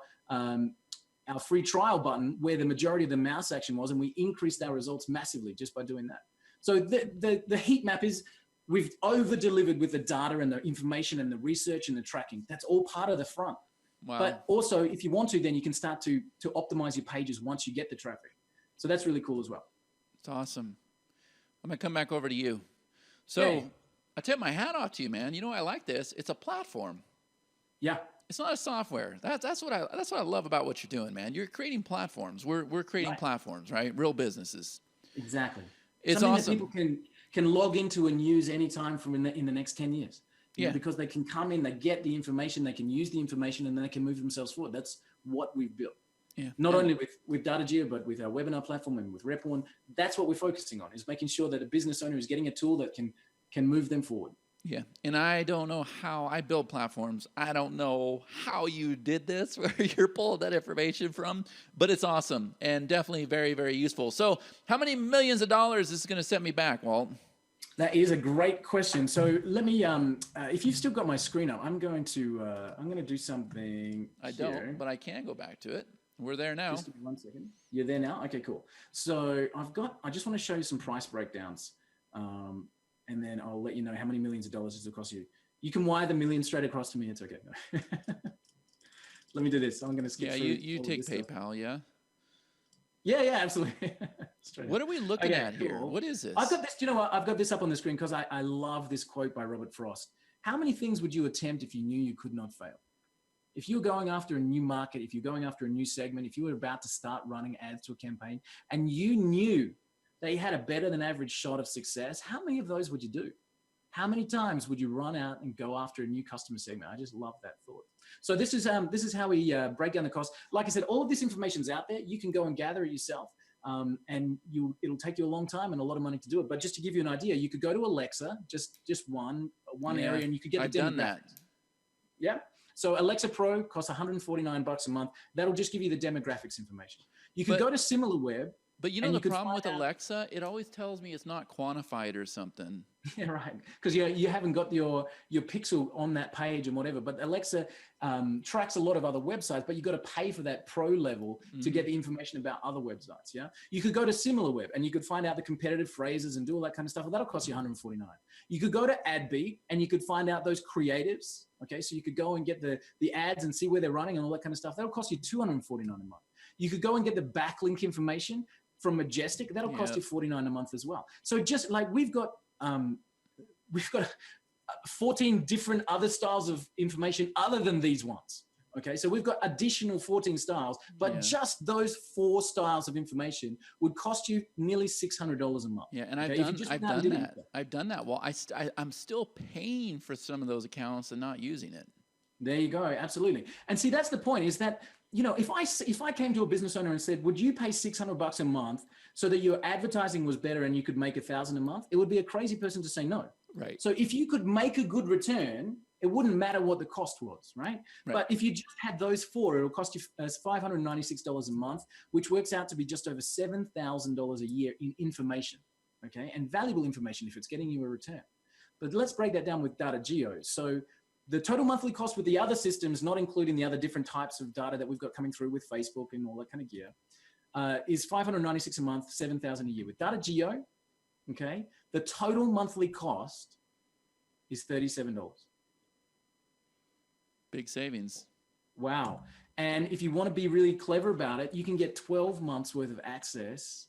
free trial button where the majority of the mouse action was, and we increased our results massively just by doing that. So the heat map is, we've over-delivered with the data and the information and the research and the tracking. That's all part of the front. Wow. But also, if you want to, then you can start to optimize your pages once you get the traffic. So that's really cool as well. It's awesome. I'm gonna come back over to you. So I tip my hat off to you, man. You know, I like this. It's a platform. Yeah. It's not a software. That's what I love about what you're doing, man. You're creating platforms. We're creating platforms, right? Real businesses. Exactly. It's something awesome. that people can log into and use anytime from in the next 10 years. Yeah. Because they can come in, they get the information, they can use the information, and then they can move themselves forward. That's what we've built. Yeah. Not only with DataGeo, but with our webinar platform and with Rep1. That's what we're focusing on, is making sure that a business owner is getting a tool that can move them forward. Yeah, and I don't know how I build platforms. I don't know how you did this, where you're pulling that information from, but it's awesome and definitely very, very useful. So how many millions of dollars is this going to set me back, Walt? That is a great question. So let me, if you've still got my screen up, I'm going to do something I don't, but I can go back to it. We're there now. Just 1 second. You're there now? Okay, cool. So I just want to show you some price breakdowns. And then I'll let you know how many millions of dollars it'll cost you. You can wire the millions straight across to me. It's okay. Let me do this. I'm going to skip through. Yeah, you take PayPal, yeah? Yeah, absolutely. What are we looking at here? What is this? I've got this. Do you know what? I've got this up on the screen because I love this quote by Robert Frost. How many things would you attempt if you knew you could not fail? If you're going after a new market, if you're going after a new segment, if you were about to start running ads to a campaign and you knew that you had a better than average shot of success, how many of those would you do? How many times would you run out and go after a new customer segment? I just love that thought. So this is how we break down the cost. Like I said, all of this information's out there. You can go and gather it yourself, and it'll take you a long time and a lot of money to do it. But just to give you an idea, you could go to Alexa, just one area, and you could get the demographics. I've done that. Yeah. So Alexa Pro costs $149 a month. That'll just give you the demographics information. You could go to SimilarWeb. But you know the problem with Alexa? It always tells me it's not quantified or something. Yeah, right. Because you haven't got your pixel on that page and whatever. But Alexa tracks a lot of other websites, but you've got to pay for that pro level to get the information about other websites. Yeah. You could go to SimilarWeb and you could find out the competitive phrases and do all that kind of stuff. Well, that'll cost you $149. You could go to AdBeat and you could find out those creatives. Okay. So you could go and get the ads and see where they're running and all that kind of stuff. That'll cost you $249 a month. You could go and get the backlink information from Majestic. That'll cost you $49 a month as well. So just like we've got 14 different other styles of information other than these ones. Okay, so we've got additional 14 styles, but just those 4 styles of information would cost you nearly $600 a month. Yeah, and okay? I've done that. I've done that. Well, I'm still paying for some of those accounts and not using it. There you go. Absolutely. And see, that's the point, is that, you know, if I came to a business owner and said, would you pay $600 a month so that your advertising was better and you could make $1,000 a month? It would be a crazy person to say no. Right. So if you could make a good return, it wouldn't matter what the cost was, right? But if you just had those 4, it'll cost you $596 a month, which works out to be just over $7,000 a year in information, okay? And valuable information if it's getting you a return. But let's break that down with DataGeo. So the total monthly cost with the other systems, not including the other different types of data that we've got coming through with Facebook and all that kind of gear, is $596 a month, $7,000 a year. With DataGeo, okay, the total monthly cost is $37. Big savings. Wow. And if you want to be really clever about it, you can get 12 months worth of access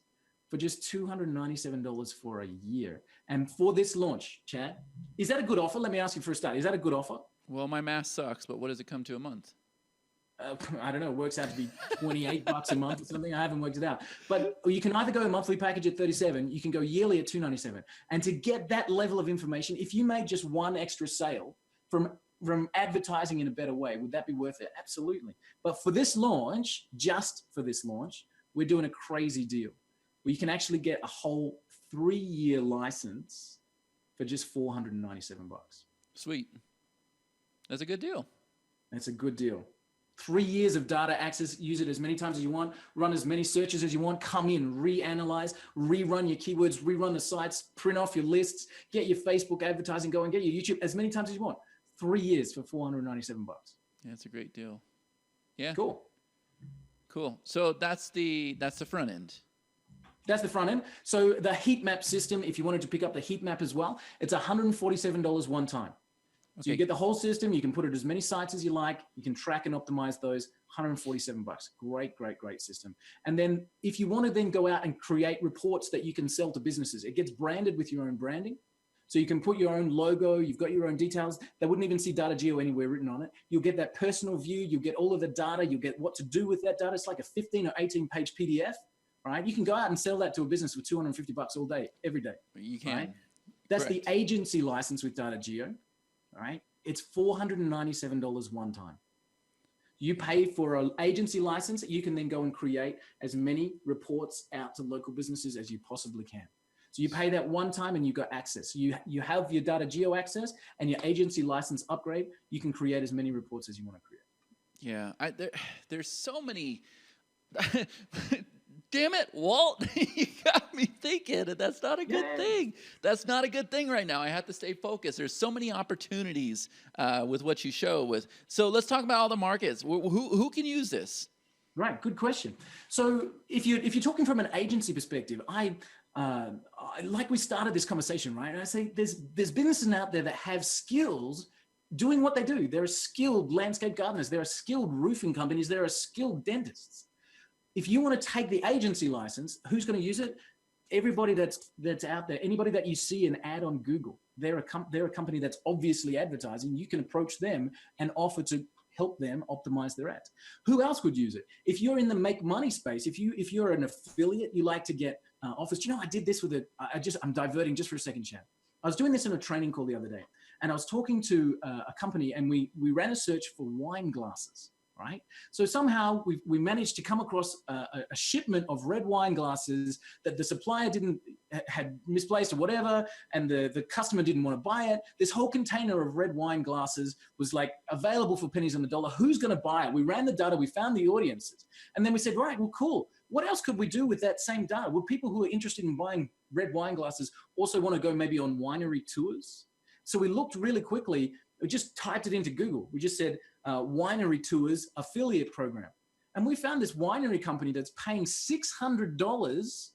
for just $297 for a year. And for this launch, Chad, is that a good offer? Let me ask you for a start. Is that a good offer? Well, my math sucks, but what does it come to a month? I don't know. It works out to be $28 a month or something. I haven't worked it out. But you can either go a monthly package at $37, you can go yearly at $297. And to get that level of information, if you made just one extra sale from advertising in a better way, would that be worth it? Absolutely. But for this launch, just for this launch, we're doing a crazy deal where you can actually get a whole 3-year license for just $497. Sweet. That's a good deal. That's a good deal. 3 years of data access, use it as many times as you want, run as many searches as you want, come in, reanalyze, rerun your keywords, rerun the sites, print off your lists, get your Facebook advertising going, get your YouTube as many times as you want. 3 years for $497. Yeah, it's a great deal. Yeah. Cool. So that's the front end. That's the front end. So the heat map system, if you wanted to pick up the heat map as well, it's $147 one time. So you get the whole system. You can put it as many sites as you like. You can track and optimize those. $147. Great system. And then if you want to then go out and create reports that you can sell to businesses, it gets branded with your own branding. So you can put your own logo. You've got your own details. They wouldn't even see DataGeo anywhere written on it. You'll get that personal view. You'll get all of the data. You'll get what to do with that data. It's like a 15 or 18 page PDF, right? You can go out and sell that to a business for $250 all day, every day. You can. Right? That's the agency license with DataGeo. All right, it's $497 one time. You pay for an agency license. You can then go and create as many reports out to local businesses as you possibly can. So you pay that one time and you got access. So you have your DataGeo access and your agency license upgrade. You can create as many reports as you want to create. Yeah, there's so many. Damn it, Walt! You got me thinking, and that's not a good thing. That's not a good thing right now. I have to stay focused. There's so many opportunities with what you show with. So let's talk about all the markets. Who can use this? Right, good question. So if you're talking from an agency perspective, I like we started this conversation, right? And I say there's businesses out there that have skills doing what they do. There are skilled landscape gardeners. There are skilled roofing companies. There are skilled dentists. If you want to take the agency license, who's going to use it? Everybody that's out there. Anybody that you see an ad on Google, they're a company that's obviously advertising. You can approach them and offer to help them optimize their ads. Who else would use it? If you're in the make money space, if you're an affiliate, you like to get offers. Do you know, I did this with it. I'm diverting just for a second, Chad. I was doing this in a training call the other day, and I was talking to a company, and we ran a search for wine glasses. Right? So somehow we managed to come across a shipment of red wine glasses that the supplier had misplaced or whatever, and the customer didn't want to buy it. This whole container of red wine glasses was like available for pennies on the dollar. Who's going to buy it? We ran the data, we found the audiences, and then we said, right, well, cool. What else could we do with that same data? Would people who are interested in buying red wine glasses also want to go maybe on winery tours? So we looked really quickly. We just typed it into Google. We just said, winery tours affiliate program. And we found this winery company that's paying $600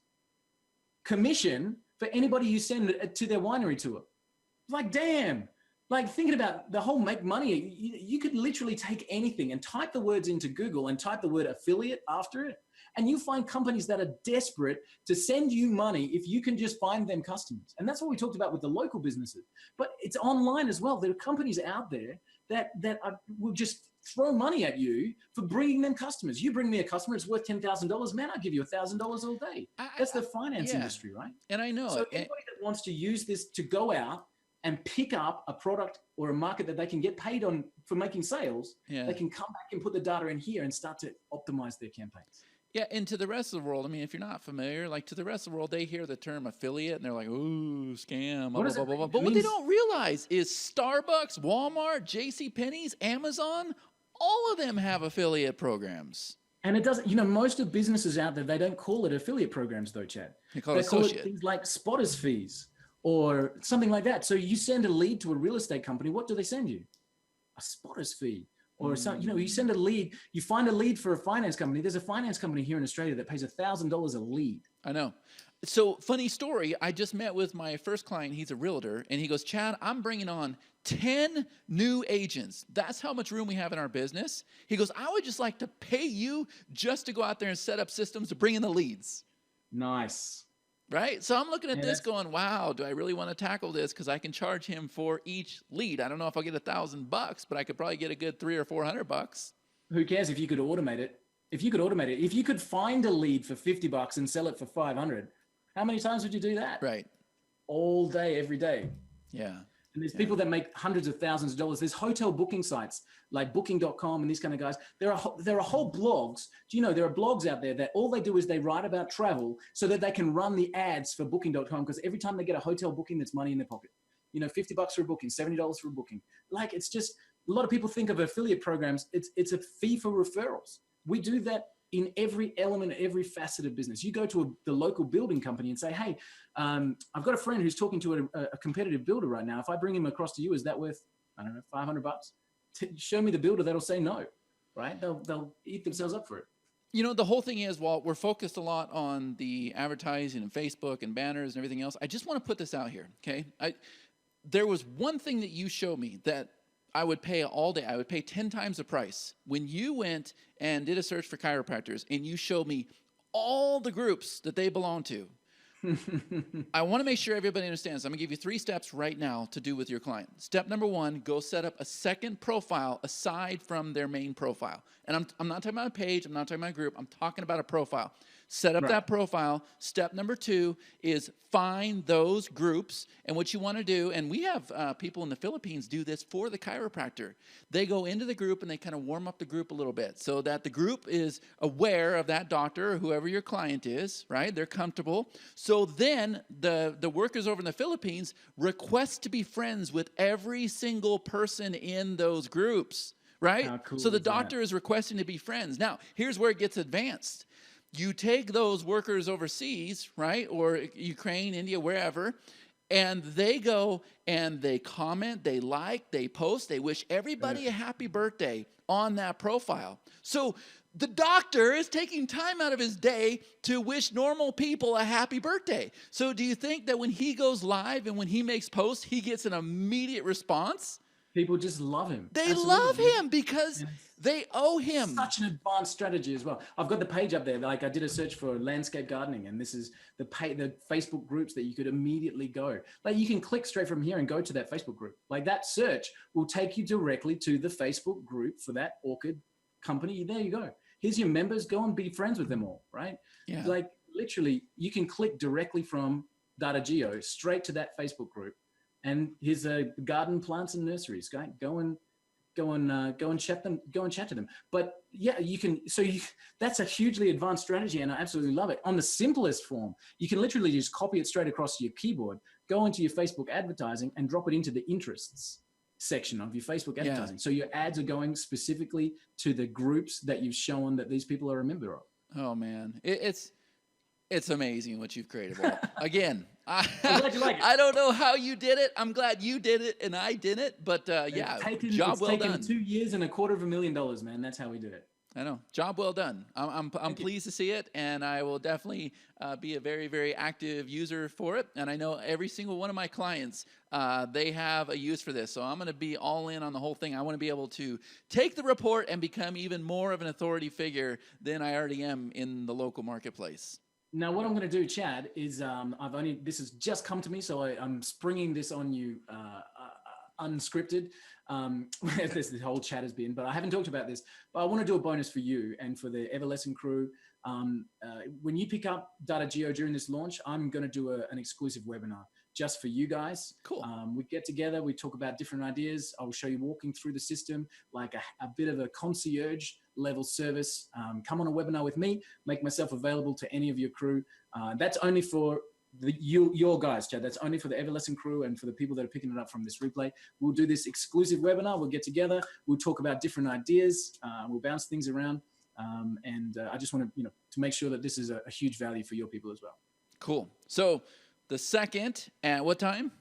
commission for anybody who send it to their winery tour. Like, damn, like thinking about the whole make money, you could literally take anything and type the words into Google and type the word affiliate after it. And you find companies that are desperate to send you money if you can just find them customers. And that's what we talked about with the local businesses. But it's online as well. There are companies out there that will just throw money at you for bringing them customers. You bring me a customer, it's worth $10,000. Man, I'll give you $1,000 all day. That's the finance industry, right? And I know So it. anybody that wants to use this to go out and pick up a product or a market that they can get paid on for making sales, they can come back and put the data in here and start to optimize their campaigns. Yeah, and to the rest of the world, I mean, if you're not familiar, like to the rest of the world, they hear the term affiliate and they're like, ooh, scam, blah, blah, blah, blah, blah. But what they don't realize is Starbucks, Walmart, JCPenney's, Amazon, all of them have affiliate programs. And it doesn't, most of businesses out there, they don't call it affiliate programs though, Chad. They call it things like spotters fees or something like that. So you send a lead to a real estate company, what do they send you? A spotters fee. Or some, you send a lead, you find a lead for a finance company. There's a finance company here in Australia that pays $1,000 a lead. I know. So funny story, I just met with my first client. He's a realtor, and he goes, Chad, I'm bringing on 10 new agents. That's how much room we have in our business. He goes, I would just like to pay you just to go out there and set up systems to bring in the leads. Nice. Right? So I'm looking at this going, wow, do I really want to tackle this? Because I can charge him for each lead. I don't know if I'll get $1,000, but I could probably get a good $300 or $400. Who cares if you could automate it? If you could find a lead for $50 and sell it for $500, how many times would you do that? Right. All day, every day. Yeah. And there's people that make hundreds of thousands of dollars. There's hotel booking sites like booking.com and these kind of guys. There are whole blogs. Do you know there are blogs out there that all they do is they write about travel so that they can run the ads for booking.com, because every time they get a hotel booking, that's money in their pocket. $50 for a booking, $70 for a booking. Like, it's just, a lot of people think of affiliate programs. It's a fee for referrals. We do that in every element, every facet of business. You go to the local building company and say, hey, I've got a friend who's talking to a competitive builder right now. If I bring him across to you, is that worth, I don't know, $500? Show me the builder that'll say no, right? They'll eat themselves up for it. The whole thing is, Walt, we're focused a lot on the advertising and Facebook and banners and everything else. I just want to put this out here, okay? There was one thing that you showed me that I would pay all day. I would pay 10 times the price. When you went and did a search for chiropractors and you showed me all the groups that they belong to, I want to make sure everybody understands. I'm going to give you 3 steps right now to do with your client. Step number 1, go set up a second profile aside from their main profile. And I'm not talking about a page. I'm not talking about a group. I'm talking about a profile. Set up that profile. Step number 2 is find those groups. And what you want to do, and we have people in the Philippines do this for the chiropractor. They go into the group and they kind of warm up the group a little bit so that the group is aware of that doctor or whoever your client is, right? They're comfortable. So then the workers over in the Philippines request to be friends with every single person in those groups, right? How cool so the is doctor that? is requesting to be friends. Now, here's where it gets advanced. You take those workers overseas, right, or Ukraine, India, wherever, and they go and they comment, they like, they post, they wish everybody a happy birthday on that profile. So the doctor is taking time out of his day to wish normal people a happy birthday. So do you think that when he goes live and when he makes posts, he gets an immediate response? People just love him. They love him because they owe him. Such an advanced strategy as well. I've got the page up there. Like, I did a search for landscape gardening, and this is the Facebook groups that you could immediately go. Like, you can click straight from here and go to that Facebook group. Like, that search will take you directly to the Facebook group for that orchid company. There you go. Here's your members. Go and be friends with them all, right? Yeah. Like, literally, you can click directly from DataGeo straight to that Facebook group. And here's a garden plants and nurseries. Go and chat to them. But yeah, you can. That's a hugely advanced strategy, and I absolutely love it. On the simplest form, you can literally just copy it straight across your keyboard, go into your Facebook advertising, and drop it into the interests section of your Facebook advertising. So your ads are going specifically to the groups that you've shown that these people are a member of. Oh man, it's amazing what you've created, Walt. Again, I'm glad you like it. I don't know how you did it. I'm glad you did it and I didn't, but yeah, job well done. It's taken 2 years and $250,000, man. That's how we did it. I know. Job well done. I'm pleased to see it, and I will definitely be a very, very active user for it. And I know every single one of my clients, they have a use for this. So I'm going to be all in on the whole thing. I want to be able to take the report and become even more of an authority figure than I already am in the local marketplace. Now, what I'm going to do, Chad, is this has just come to me, so I'm springing this on you unscripted. this whole chat has been, but I haven't talked about this. But I want to do a bonus for you and for the Everlesson crew. When you pick up DataGeo during this launch, I'm going to do an exclusive webinar just for you guys. Cool. We get together, we talk about different ideas. I'll show you walking through the system, like a bit of a concierge level service. Come on a webinar with me, make myself available to any of your crew. That's only for your guys, Chad. That's only for the Everlesson crew and for the people that are picking it up from this replay. We'll do this exclusive webinar. We'll get together. We'll talk about different ideas. We'll bounce things around. I just want to, to make sure that this is a huge value for your people as well. Cool. So the second at what time?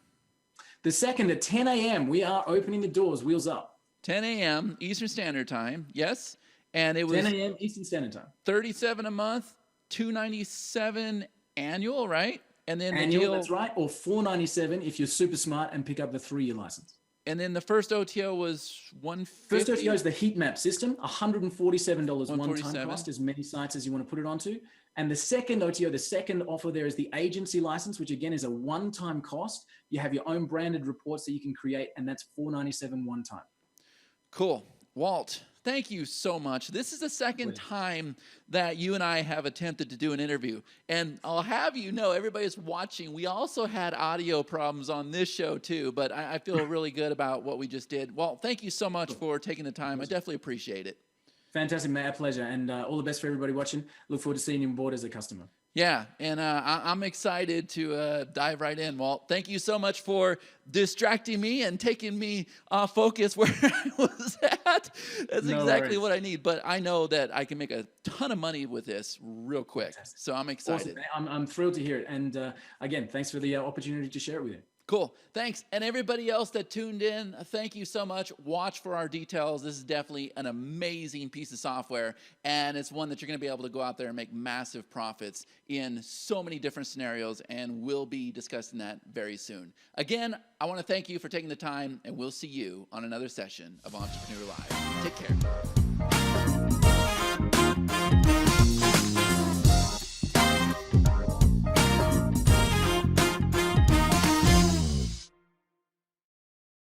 The second at 10 a.m. We are opening the doors, wheels up. 10 a.m. Eastern Standard Time. Yes. And it was 10 a.m. Eastern Standard Time. $37 a month, $297 annual, right? And then annual, the deal, that's right, or $497 if you're super smart and pick up the 3-year license. And then the first OTO was $150. First OTO is the heat map system, $147 one-time $147. cost, as many sites as you want to put it onto. And the second OTO, the second offer there is the agency license, which again is a one-time cost. You have your own branded reports that you can create, and that's $497 one time. Cool. Walt, thank you so much. This is the second time that you and I have attempted to do an interview. And I'll have you know, everybody's watching, we also had audio problems on this show too, but I feel really good about what we just did. Walt, thank you so much for taking the time. I definitely appreciate it. Fantastic, mate. A pleasure. And all the best for everybody watching. Look forward to seeing you on board as a customer. Yeah, and I'm excited to dive right in, Walt. Thank you so much for distracting me and taking me off focus where I was at. That's exactly what I need. But I know that I can make a ton of money with this real quick. Fantastic. So I'm excited. Awesome. I'm thrilled to hear it. And again, thanks for the opportunity to share it with you. Cool. Thanks. And everybody else that tuned in, thank you so much. Watch for our details. This is definitely an amazing piece of software, and it's one that you're going to be able to go out there and make massive profits in so many different scenarios, and we'll be discussing that very soon. Again, I want to thank you for taking the time, and we'll see you on another session of Entrepreneur Live. Take care.